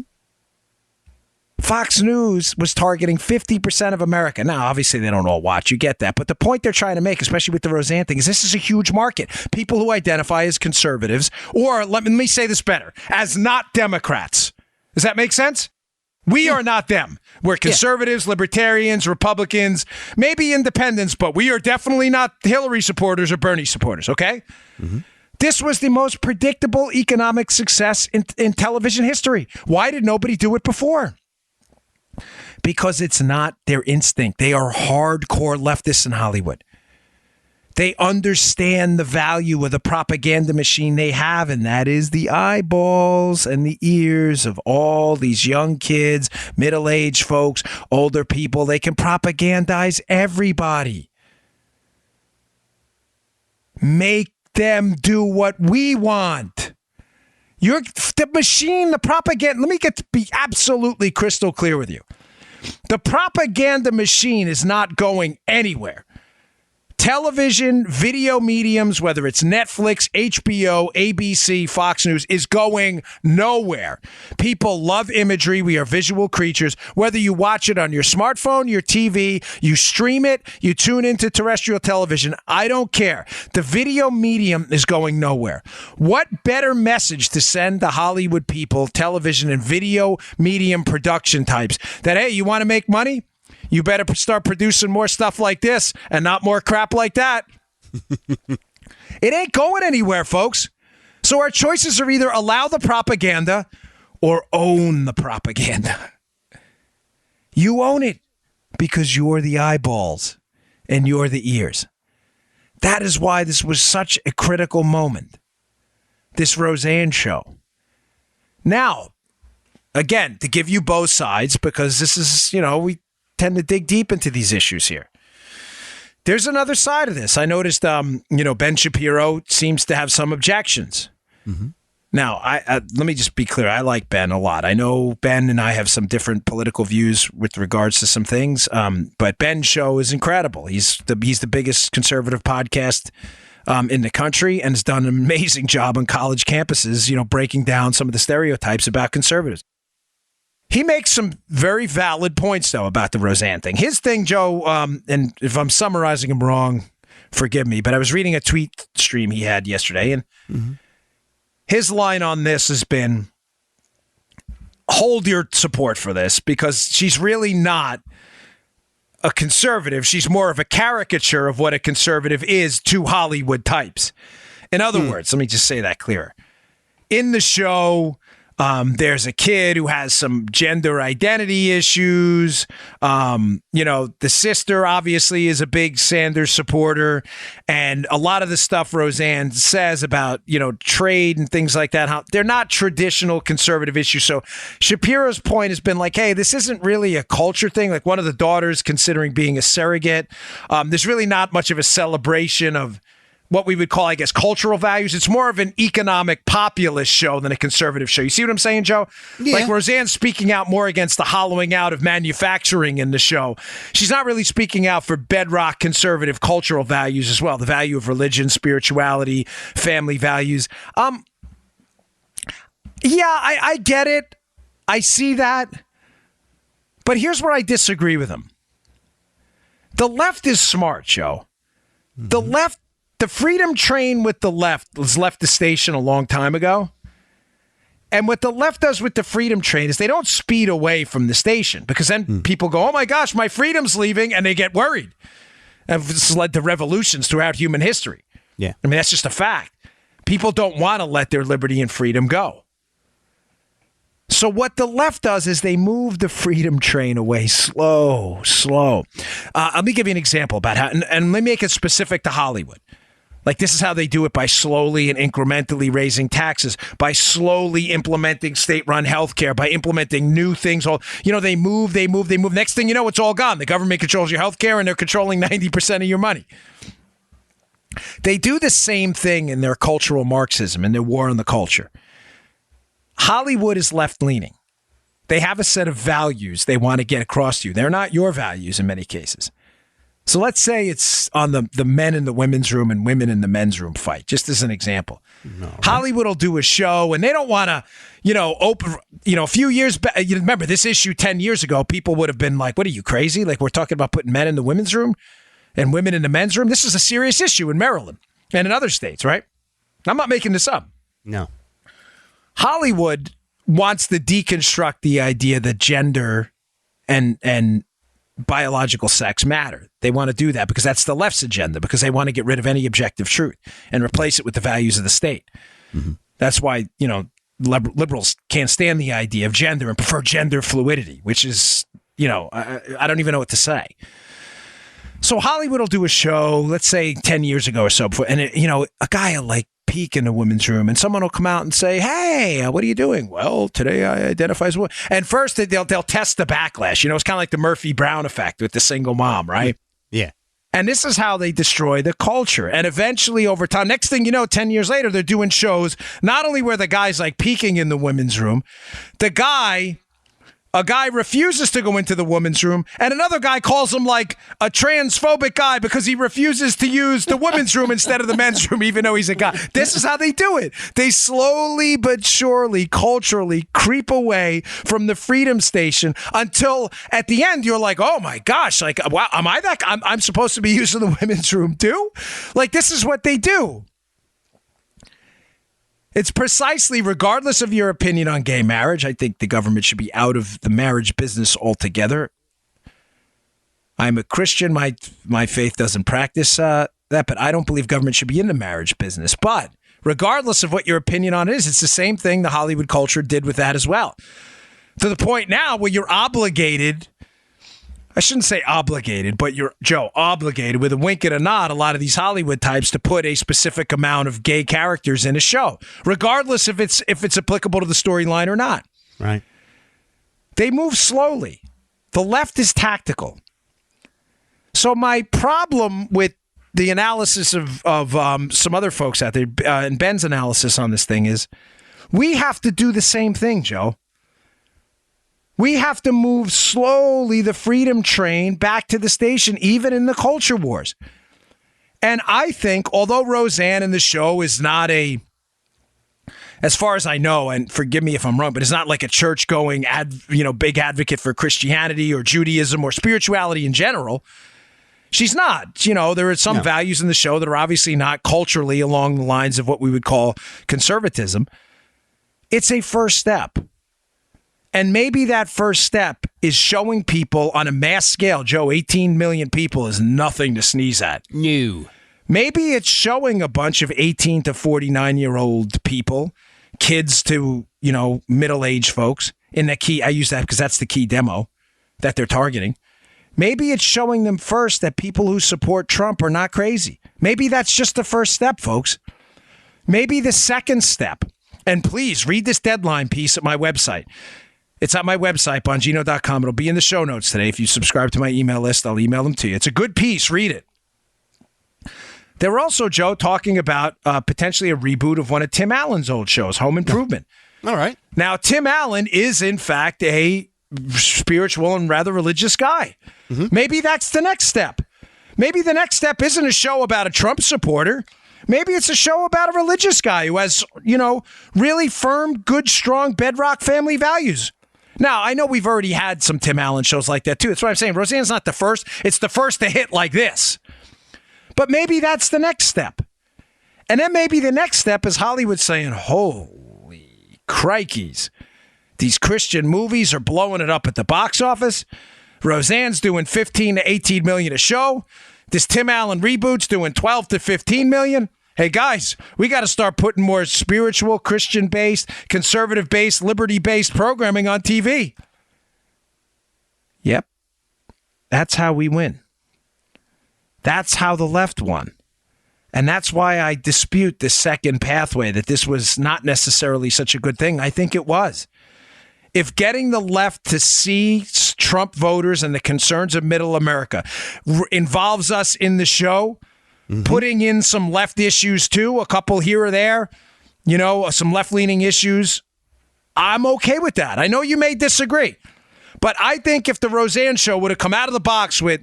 Fox News was targeting 50% of America. Now, obviously, they don't all watch. You get that. But the point they're trying to make, especially with the Roseanne thing, is this is a huge market. People who identify as conservatives, or let me say this better, as not Democrats. Does that make sense? We are not them. We're conservatives, libertarians, Republicans, maybe independents, but we are definitely not Hillary supporters or Bernie supporters, okay? Mm-hmm. This was the most predictable economic success in television history. Why did nobody do it before? Because it's not their instinct. They are hardcore leftists in Hollywood. They understand the value of the propaganda machine they have, and that is the eyeballs and the ears of all these young kids, middle-aged folks, older people. They can propagandize everybody. Make them do what we want. The machine, the propaganda. Let me be absolutely crystal clear with you. The propaganda machine is not going anywhere. Television, video mediums, whether it's Netflix, HBO, ABC, Fox News, is going nowhere. People love imagery. We are visual creatures. Whether you watch it on your smartphone, your TV, you stream it, you tune into terrestrial television, I don't care. The video medium is going nowhere. What better message to send to Hollywood people, television and video medium production types, that, hey, you want to make money? You better start producing more stuff like this and not more crap like that. It ain't going anywhere, folks. So our choices are either allow the propaganda or own the propaganda. You own it because you're the eyeballs and you're the ears. That is why this was such a critical moment, this Roseanne show. Now, again, to give you both sides, because this is, we tend to dig deep into these issues here. There's another side of this. I noticed, Ben Shapiro seems to have some objections. Mm-hmm. Now, let me just be clear. I like Ben a lot. I know Ben and I have some different political views with regards to some things, but Ben's show is incredible. He's the biggest conservative podcast in the country and has done an amazing job on college campuses, breaking down some of the stereotypes about conservatives. He makes some very valid points, though, about the Roseanne thing. His thing, Joe, and if I'm summarizing him wrong, forgive me, but I was reading a tweet stream he had yesterday, and his line on this has been, hold your support for this, because she's really not a conservative. She's more of a caricature of what a conservative is to Hollywood types. In other words, let me just say that clearer. In the show, there's a kid who has some gender identity issues. The sister obviously is a big Sanders supporter. And a lot of the stuff Roseanne says about, trade and things like that, how they're not traditional conservative issues. So Shapiro's point has been like, hey, this isn't really a culture thing. Like one of the daughters considering being a surrogate. There's really not much of a celebration of what we would call, I guess, cultural values. It's more of an economic populist show than a conservative show. You see what I'm saying, Joe? Yeah. Like Roseanne's speaking out more against the hollowing out of manufacturing in the show. She's not really speaking out for bedrock conservative cultural values as well, the value of religion, spirituality, family values. I get it. I see that. But here's where I disagree with him. The left is smart, Joe. The left, the freedom train with the left was left the station a long time ago. And what the left does with the freedom train is they don't speed away from the station, because then people go, oh my gosh, my freedom's leaving, and they get worried. And this has led to revolutions throughout human history. Yeah. I mean, that's just a fact. People don't want to let their liberty and freedom go. So what the left does is they move the freedom train away slow. Let me give you an example about how, and let me make it specific to Hollywood. Like, this is how they do it, by slowly and incrementally raising taxes, by slowly implementing state-run healthcare, by implementing new things. They move. Next thing you know, it's all gone. The government controls your healthcare, and they're controlling 90% of your money. They do the same thing in their cultural Marxism and their war on the culture. Hollywood is left-leaning. They have a set of values they want to get across to you. They're not your values in many cases. So let's say it's on the men in the women's room and women in the men's room fight, just as an example. No. Hollywood will do a show, and they don't want to, open, a few years back. You remember this issue 10 years ago, people would have been like, what are you, crazy? Like, we're talking about putting men in the women's room and women in the men's room? This is a serious issue in Maryland and in other states, right? I'm not making this up. No. Hollywood wants to deconstruct the idea that gender and biological sex matter. They want to do that because that's the left's agenda, because they want to get rid of any objective truth and replace it with the values of the state. Mm-hmm. That's why, liberals can't stand the idea of gender and prefer gender fluidity, which is, I don't even know what to say. So Hollywood will do a show, let's say 10 years ago or so, before, and a guy will like peek in the women's room, and someone will come out and say, "Hey, what are you doing?" "Well, today I identify as a woman." And first they'll test the backlash. It's kind of like the Murphy Brown effect with the single mom, right? Yeah. And this is how they destroy the culture. And eventually, over time, next thing you know, 10 years later, they're doing shows not only where the guy's like peeking in the women's room, a guy refuses to go into the women's room, and another guy calls him like a transphobic guy because he refuses to use the women's room instead of the men's room, even though he's a guy. This is how they do it. They slowly but surely, culturally creep away from the freedom station until at the end you're like, oh my gosh, like, wow, am I that guy? I'm supposed to be using the women's room too? Like, this is what they do. It's precisely, regardless of your opinion on gay marriage, I think the government should be out of the marriage business altogether. I'm a Christian. My faith doesn't practice that, but I don't believe government should be in the marriage business. But regardless of what your opinion on it is, it's the same thing the Hollywood culture did with that as well. To the point now where you're obligated, I shouldn't say obligated, but you're, Joe, obligated with a wink and a nod, a lot of these Hollywood types, to put a specific amount of gay characters in a show, regardless if it's applicable to the storyline or not. Right. They move slowly. The left is tactical. So my problem with the analysis of some other folks out there, and Ben's analysis on this thing, is we have to do the same thing, Joe. We have to move slowly the freedom train back to the station, even in the culture wars. And I think, although Roseanne in the show is not as far as I know, and forgive me if I'm wrong, but it's not like a church-going, big advocate for Christianity or Judaism or spirituality in general. She's not. There are some values in the show that are obviously not culturally along the lines of what we would call conservatism. It's a first step. And maybe that first step is showing people on a mass scale, Joe, 18 million people is nothing to sneeze at. No. Maybe it's showing a bunch of 18 to 49-year-old people, kids to, middle-aged folks, in the key, I use that because that's the key demo that they're targeting. Maybe it's showing them first that people who support Trump are not crazy. Maybe that's just the first step, folks. Maybe the second step, and please read this deadline piece at my website. It's at my website, Bongino.com. It'll be in the show notes today. If you subscribe to my email list, I'll email them to you. It's a good piece. Read it. They were also, Joe, talking about potentially a reboot of one of Tim Allen's old shows, Home Improvement. All right. Now, Tim Allen is, in fact, a spiritual and rather religious guy. Mm-hmm. Maybe that's the next step. Maybe the next step isn't a show about a Trump supporter. Maybe it's a show about a religious guy who has, really firm, good, strong bedrock family values. Now, I know we've already had some Tim Allen shows like that, too. That's what I'm saying. Roseanne's not the first. It's the first to hit like this. But maybe that's the next step. And then maybe the next step is Hollywood saying, holy crikeys, these Christian movies are blowing it up at the box office. Roseanne's doing 15 to 18 million a show. This Tim Allen reboot's doing 12 to 15 million. Hey, guys, we got to start putting more spiritual, Christian-based, conservative-based, liberty-based programming on TV. Yep. That's how we win. That's how the left won. And that's why I dispute this second pathway, that this was not necessarily such a good thing. I think it was. If getting the left to see Trump voters and the concerns of middle America involves us in the show, putting in some left issues too, a couple here or there, some left-leaning issues, I'm okay with that. I know you may disagree, but I think if the Roseanne show would have come out of the box with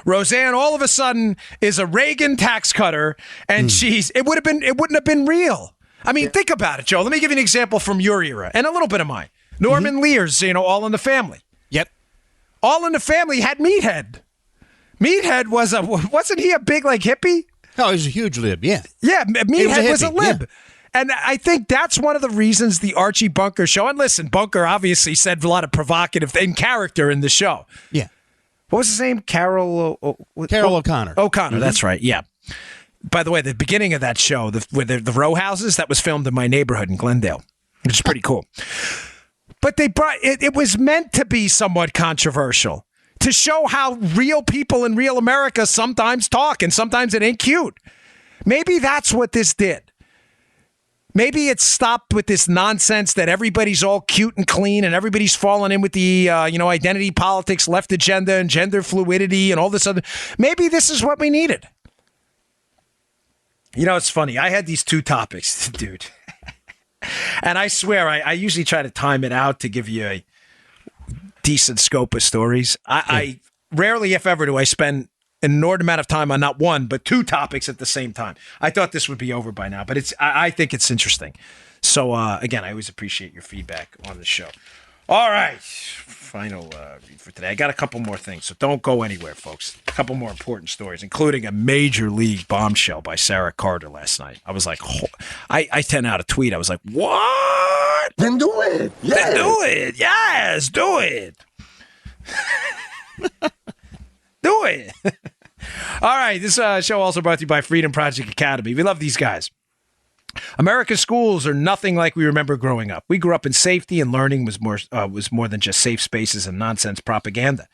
Roseanne all of a sudden is a Reagan tax cutter, and it wouldn't have been real. I mean, think about it, Joe. Let me give you an example from your era and a little bit of mine. Norman Lear's, All in the Family. Yep. All in the Family had Meathead. Meathead wasn't he a big hippie? Oh, he was a huge lib, yeah. Yeah, Meathead was a lib. Yeah. And I think that's one of the reasons the Archie Bunker show, and listen, Bunker obviously said a lot of provocative in character in the show. Yeah. What was his name? Carol O'Connor. O'Connor, that's right, yeah. By the way, the beginning of that show, the row houses, that was filmed in my neighborhood in Glendale, which is pretty cool. But they brought it was meant to be somewhat controversial, to show how real people in real America sometimes talk, and sometimes it ain't cute. Maybe that's what this did. Maybe it stopped with this nonsense that everybody's all cute and clean and everybody's falling in with the, identity politics, left agenda and gender fluidity and all this other. Maybe this is what we needed. It's funny. I had these two topics, dude. And I swear, I usually try to time it out to give you a decent scope of stories. I rarely, if ever, do I spend an inordinate amount of time on not one, but two topics at the same time. I thought this would be over by now, but I think it's interesting. So, again, I always appreciate your feedback on the show. All right. Final read for today. I got a couple more things, so don't go anywhere, folks. A couple more important stories, including a major league bombshell by Sarah Carter last night. I was like, I sent out a tweet. I was like, what? Then do it. Yes. Then do it. Yes, do it. Do it. All right. This show also brought to you by Freedom Project Academy. We love these guys. America's schools are nothing like we remember growing up. We grew up in safety, and learning was more than just safe spaces and nonsense propaganda.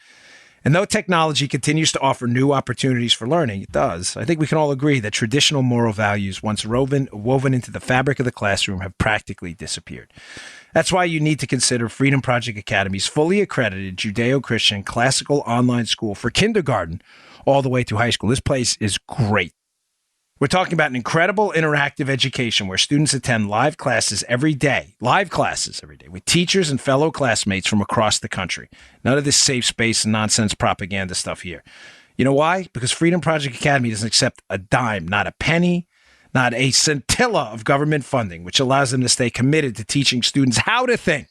And though technology continues to offer new opportunities for learning, it does. I think we can all agree that traditional moral values, once woven into the fabric of the classroom, have practically disappeared. That's why you need to consider Freedom Project Academy's fully accredited Judeo-Christian classical online school for kindergarten all the way through high school. This place is great. We're talking about an incredible interactive education where students attend live classes every day with teachers and fellow classmates from across the country. None of this safe space and nonsense propaganda stuff here. You know why? Because Freedom Project Academy doesn't accept a dime, not a penny, not a scintilla of government funding, which allows them to stay committed to teaching students how to think,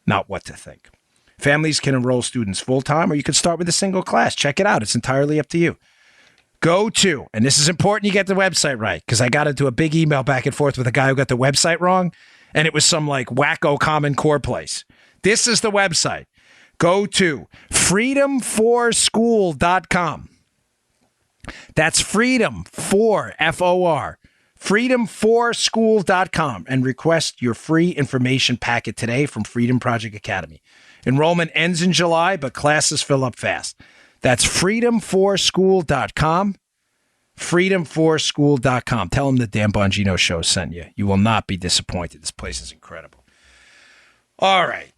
not what to think. Families can enroll students full-time, or you could start with a single class. Check it out. It's entirely up to you. Go to, and this is important you get the website right, because I got into a big email back and forth with a guy who got the website wrong, and it was some wacko Common Core place. This is the website. Go to freedom4school.com. That's freedom, F-O-R, freedom4school.com, and request your free information packet today from Freedom Project Academy. Enrollment ends in July, but classes fill up fast. That's freedom4school.com, freedom4school.com. Tell them the Dan Bongino Show sent you. You will not be disappointed. This place is incredible. All right.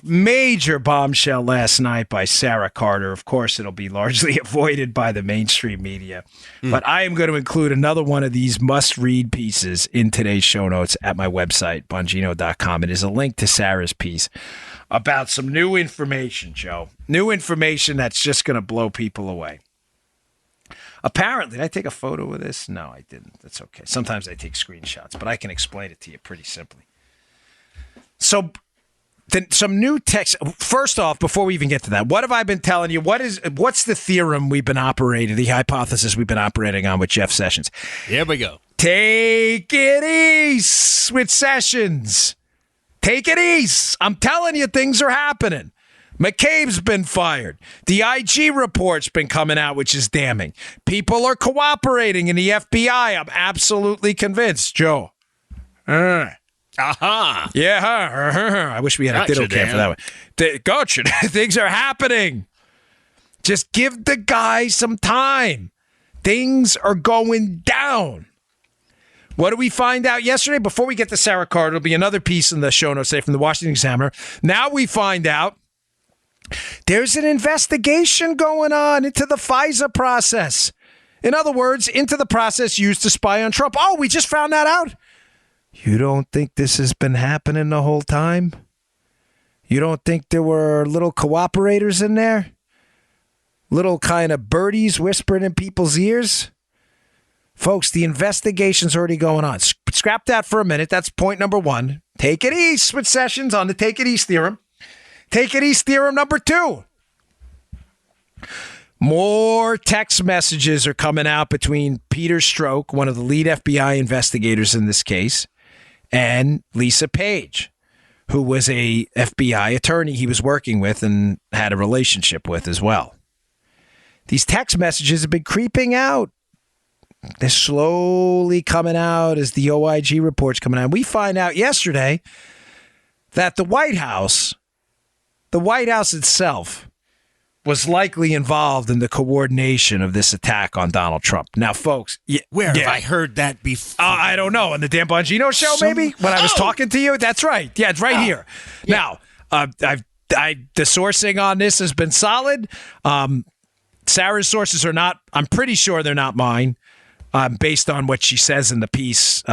Major bombshell last night by Sarah Carter. Of course, it'll be largely avoided by the mainstream media. But I am going to include another one of these must-read pieces in today's show notes at my website, Bongino.com. It is a link to Sarah's piece about some new information, Joe. New information that's just going to blow people away. Apparently, did I take a photo of this? No, I didn't. That's okay. Sometimes I take screenshots, but I can explain it to you pretty simply. So, some new text. First off, before we even get to that, what have I been telling you? What's the theorem we've been operating, the hypothesis we've been operating on with Jeff Sessions? Here we go. Take it easy with Sessions. Take it easy. I'm telling you, things are happening. McCabe's been fired. The IG report's been coming out, which is damning. People are cooperating in the FBI. I'm absolutely convinced, Joe. Aha. Yeah. I wish we had a ditto cam for that one. Gotcha. Things are happening. Just give the guy some time. Things are going down. What did we find out yesterday? Before we get to Sarah Carter, there'll be another piece in the show notes today from the Washington Examiner. Now we find out there's an investigation going on into the FISA process. In other words, into the process used to spy on Trump. Oh, we just found that out? You don't think this has been happening the whole time? You don't think there were little cooperators in there? Little kind of birdies whispering in people's ears. Folks, the investigation's already going on. Scrap that for a minute. That's point number one. Take it east with Sessions on the Take It East theorem. Take It East theorem number 2. More text messages are coming out between Peter Strzok, one of the lead FBI investigators in this case, and Lisa Page, who was a FBI attorney he was working with and had a relationship with as well. These text messages have been creeping out. They're slowly coming out as the OIG report's coming out. We find out yesterday that the White House itself, was likely involved in the coordination of this attack on Donald Trump. Now, folks, where have I heard that before? I don't know. On the Dan Bongino show, maybe? When I was talking to you? That's right. Yeah, it's right here. Yeah. Now, the sourcing on this has been solid. Sarah's sources are not, I'm pretty sure they're not mine, based on what she says in the piece.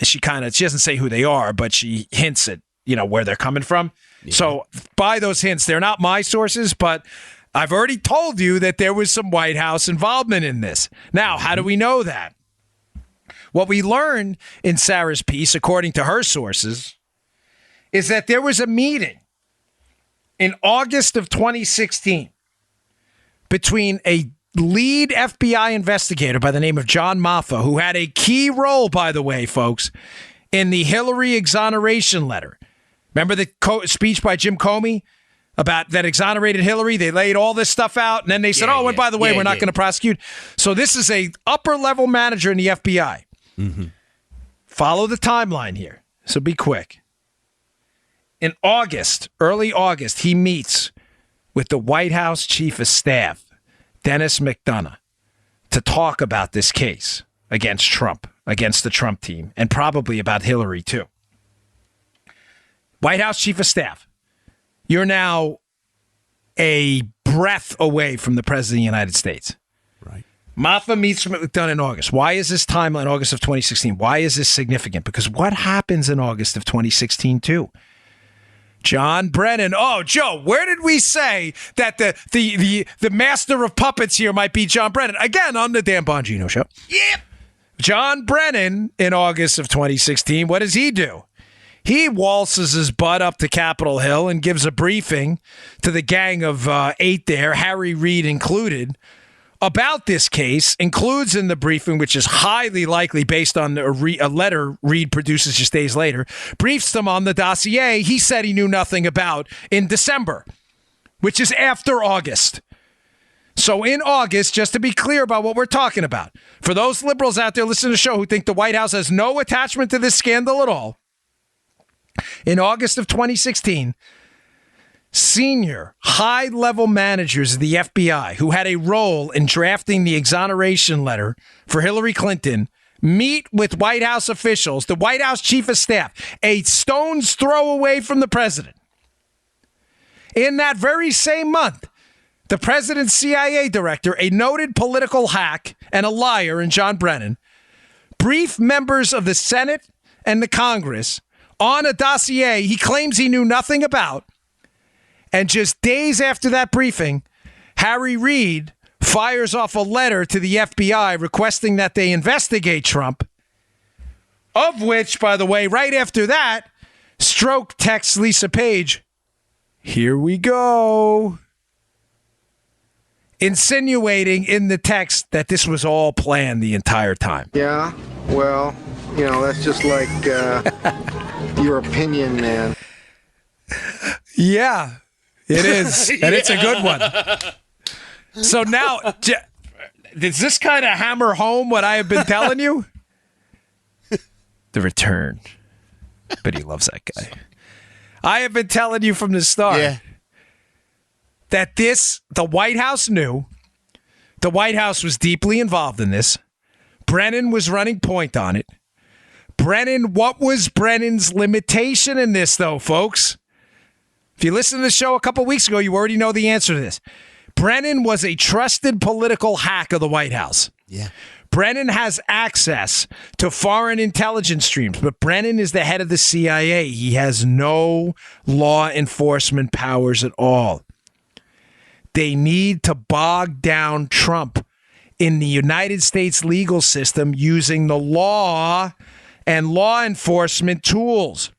She doesn't say who they are, but she hints at, where they're coming from. Yeah. So by those hints, they're not my sources, but I've already told you that there was some White House involvement in this. Now, how do we know that? What we learned in Sarah's piece, according to her sources, is that there was a meeting in August of 2016 between a lead FBI investigator by the name of John Maffa, who had a key role, by the way, folks, in the Hillary exoneration letter. Remember the speech by Jim Comey about that exonerated Hillary? They laid all this stuff out, and then they said, and by the way, we're not going to prosecute. So this is a upper-level manager in the FBI. Mm-hmm. Follow the timeline here, so be quick. In August, early August, he meets with the White House Chief of Staff, Dennis McDonough, to talk about this case against Trump, against the Trump team, and probably about Hillary, too. White House Chief of Staff, you're now a breath away from the President of the United States. Right. Maffa meets with McDonough in August. Why is this timeline August of 2016? Why is this significant? Because what happens in August of 2016, too? John Brennan. Oh, Joe, where did we say that the master of puppets here might be John Brennan? Again, on the Dan Bongino show. Yep. John Brennan in August of 2016, what does he do? He waltzes his butt up to Capitol Hill and gives a briefing to the gang of 8 there, Harry Reid included, about this case, includes in the briefing, which is highly likely based on a letter Reid produces just days later, briefs them on the dossier he said he knew nothing about in December, which is after August. So in August, just to be clear about what we're talking about, for those liberals out there listening to the show who think the White House has no attachment to this scandal at all, in August of 2016, senior high-level managers of the FBI who had a role in drafting the exoneration letter for Hillary Clinton meet with White House officials, the White House Chief of Staff, a stone's throw away from the president. In that very same month, the president's CIA director, a noted political hack and a liar in John Brennan, briefed members of the Senate and the Congress on a dossier he claims he knew nothing about. And just days after that briefing, Harry Reid fires off a letter to the FBI requesting that they investigate Trump, of which, by the way, right after that, Strzok texts Lisa Page, "Here we go," insinuating in the text that this was all planned the entire time. Yeah, well, that's just like your opinion, man. Yeah, it is. And it's a good one. So now, does this kind of hammer home what I have been telling you? The return. But he loves that guy. I have been telling you from the start that the White House knew. The White House was deeply involved in this. Brennan was running point on it. What was Brennan's limitation in this, though, folks? If you listened to the show a couple weeks ago, you already know the answer to this. Brennan was a trusted political hack of the White House. Yeah. Brennan has access to foreign intelligence streams, but Brennan is the head of the CIA. He has no law enforcement powers at all. They need to bog down Trump in the United States legal system using the law and law enforcement tools.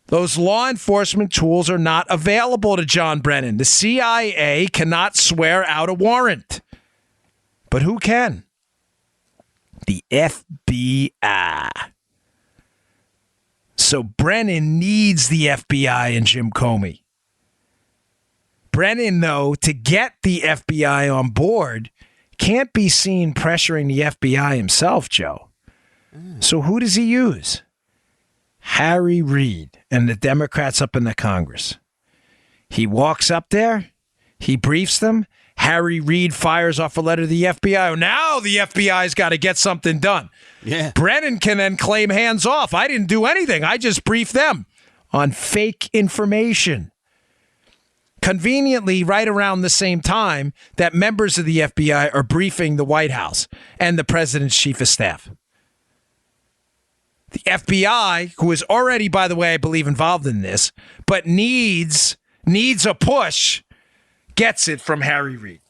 Those law enforcement tools are not available to John Brennan. The CIA cannot swear out a warrant. But who can? The FBI. So Brennan needs the FBI and Jim Comey. Brennan, though, to get the FBI on board, can't be seen pressuring the FBI himself, Joe. So who does he use? Harry Reid and the Democrats up in the Congress. He walks up there, he briefs them. Harry Reid fires off a letter to the FBI. Now the FBI's got to get something done. Yeah. Brennan can then claim hands off. I didn't do anything. I just briefed them on fake information. Conveniently, right around the same time that members of the FBI are briefing the White House and the president's chief of staff. The FBI, who is already, by the way, I believe involved in this, but needs a push, gets it from Harry Reid.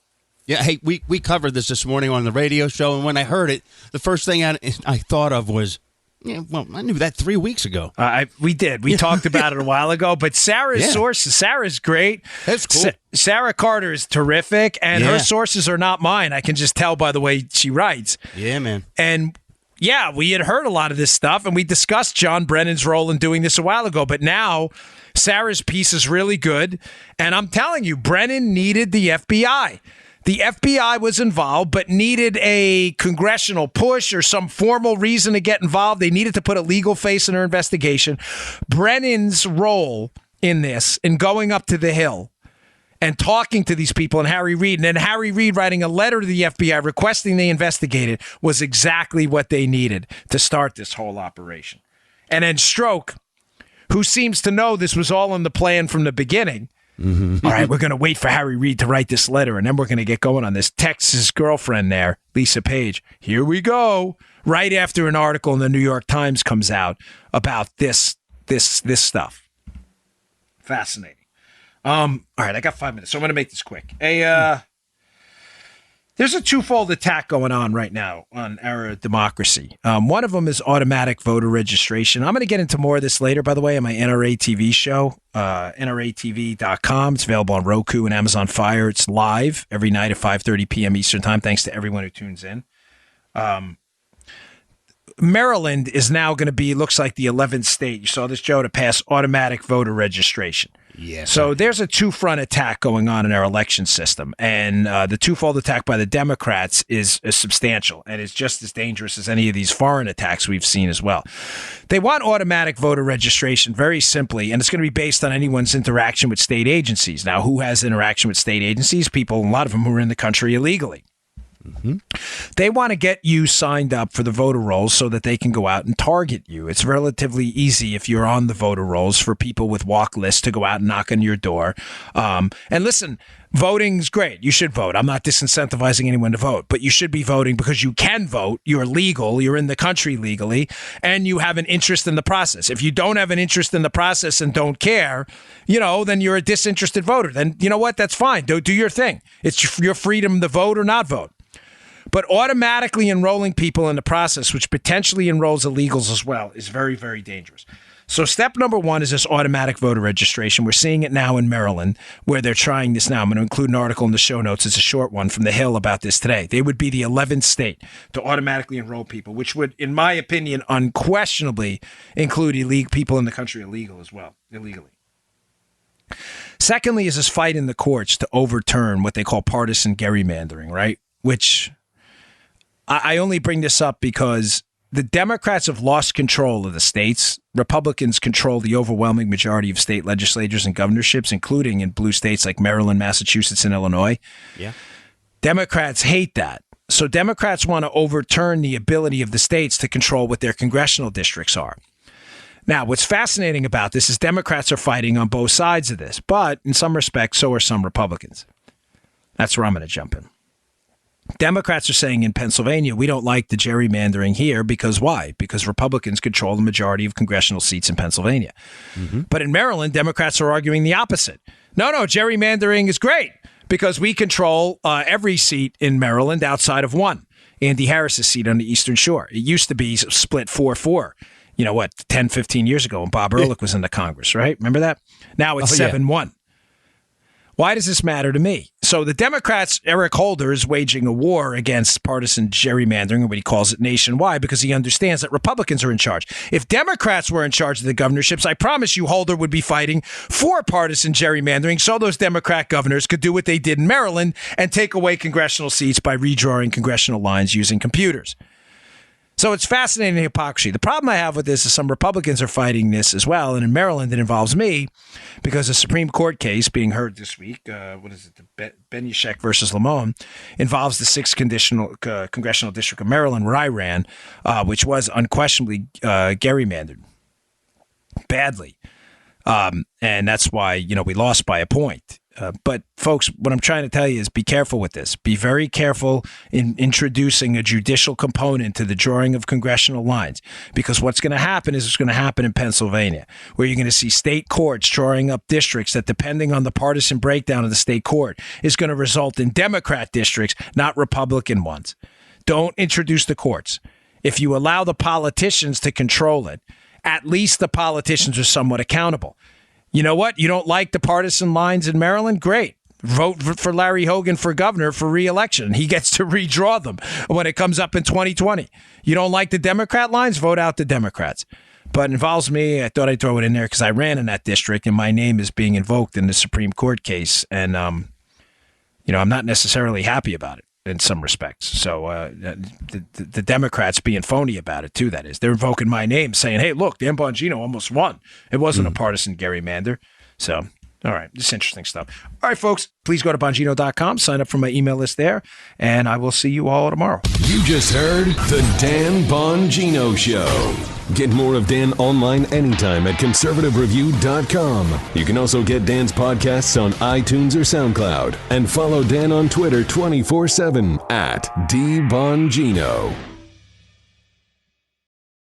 Yeah, hey, we covered this morning on the radio show, and when I heard it, the first thing I thought of was, yeah, well, I knew that 3 weeks ago. We did. We talked about it a while ago, but Sarah's sources, Sarah's great. That's cool. Sarah Carter is terrific, and her sources are not mine. I can just tell by the way she writes. Yeah, man. And yeah, we had heard a lot of this stuff, and we discussed John Brennan's role in doing this a while ago. But now Sarah's piece is really good, and I'm telling you, Brennan needed the FBI. The FBI was involved, but needed a congressional push or some formal reason to get involved. They needed to put a legal face in their investigation. Brennan's role in this, in going up to the Hill and talking to these people, and Harry Reid, and then Harry Reid writing a letter to the FBI requesting they investigate it, was exactly what they needed to start this whole operation. And then Stroke, who seems to know this was all in the plan from the beginning. Mm-hmm. All right, we're going to wait for Harry Reid to write this letter, and then we're going to get going on this. Texts his girlfriend there, Lisa Page. Here we go. Right after an article in the New York Times comes out about this stuff. Fascinating. All right, I got 5 minutes, so I'm going to make this quick. There's a twofold attack going on right now on our democracy. One of them is automatic voter registration. I'm going to get into more of this later, by the way, on my NRA TV show, NRATV.com. It's available on Roku and Amazon Fire. It's live every night at 5:30 p.m. Eastern Time. Thanks to everyone who tunes in. Maryland is now going to be, looks like the 11th state. You saw this, Joe, to pass automatic voter registration. Yes. So there's a two-front attack going on in our election system, and the twofold attack by the Democrats is substantial, and it's just as dangerous as any of these foreign attacks we've seen as well. They want automatic voter registration very simply, and it's going to be based on anyone's interaction with state agencies. Now, who has interaction with state agencies? People, a lot of them who are in the country illegally. Mm-hmm. They want to get you signed up for the voter rolls so that they can go out and target you. It's relatively easy if you're on the voter rolls for people with walk lists to go out and knock on your door. And listen, voting's great. You should vote. I'm not disincentivizing anyone to vote, but you should be voting because you can vote. You're legal. You're in the country legally, and you have an interest in the process. If you don't have an interest in the process and don't care, then you're a disinterested voter. Then you know what? That's fine. Do your thing. It's your freedom to vote or not vote. But automatically enrolling people in the process, which potentially enrolls illegals as well, is very, very dangerous. So step number one is this automatic voter registration. We're seeing it now in Maryland, where they're trying this now. I'm going to include an article in the show notes. It's a short one from The Hill about this today. They would be the 11th state to automatically enroll people, which would, in my opinion, unquestionably include people in the country illegally. Secondly is this fight in the courts to overturn what they call partisan gerrymandering, right? Which I only bring this up because the Democrats have lost control of the states. Republicans control the overwhelming majority of state legislatures and governorships, including in blue states like Maryland, Massachusetts, and Illinois. Yeah. Democrats hate that. So Democrats want to overturn the ability of the states to control what their congressional districts are. Now, what's fascinating about this is Democrats are fighting on both sides of this, but in some respects, so are some Republicans. That's where I'm going to jump in. Democrats are saying in Pennsylvania, we don't like the gerrymandering here because why? Because Republicans control the majority of congressional seats in Pennsylvania. But in Maryland, Democrats are arguing the opposite. No, gerrymandering is great because we control every seat in Maryland outside of one, Andy Harris's seat on the Eastern Shore. It used to be split 4-4, 10, 15 years ago when Bob Ehrlich was in the Congress, right? Remember that? Now it's 7-1. Why does this matter to me? So the Democrats, Eric Holder, is waging a war against partisan gerrymandering, or what he calls it, nationwide, because he understands that Republicans are in charge. If Democrats were in charge of the governorships, I promise you Holder would be fighting for partisan gerrymandering so those Democrat governors could do what they did in Maryland and take away congressional seats by redrawing congressional lines using computers. So it's fascinating hypocrisy. The problem I have with this is some Republicans are fighting this as well. And in Maryland, it involves me because a Supreme Court case being heard this week, the Benyashek versus Lamone, involves the 6th congressional district of Maryland where I ran, which was unquestionably gerrymandered badly. And that's why, we lost by a point. But folks, what I'm trying to tell you is be careful with this. Be very careful in introducing a judicial component to the drawing of congressional lines, because what's going to happen is it's going to happen in Pennsylvania, where you're going to see state courts drawing up districts that, depending on the partisan breakdown of the state court, is going to result in Democrat districts, not Republican ones. Don't introduce the courts. If you allow the politicians to control it, at least the politicians are somewhat accountable. You know what? You don't like the partisan lines in Maryland? Great. Vote for Larry Hogan for governor for re-election. He gets to redraw them when it comes up in 2020. You don't like the Democrat lines? Vote out the Democrats. But it involves me. I thought I'd throw it in there because I ran in that district and my name is being invoked in the Supreme Court case. And, I'm not necessarily happy about it in some respects. So the Democrats being phony about it, too, that is. They're invoking my name saying, hey, look, Dan Bongino almost won. It wasn't a partisan gerrymander. So, all right, this is interesting stuff. All right, folks, please go to Bongino.com, sign up for my email list there, and I will see you all tomorrow. You just heard The Dan Bongino Show. Get more of Dan online anytime at conservativereview.com. You can also get Dan's podcasts on iTunes or SoundCloud. And follow Dan on Twitter 24/7 at DBongino.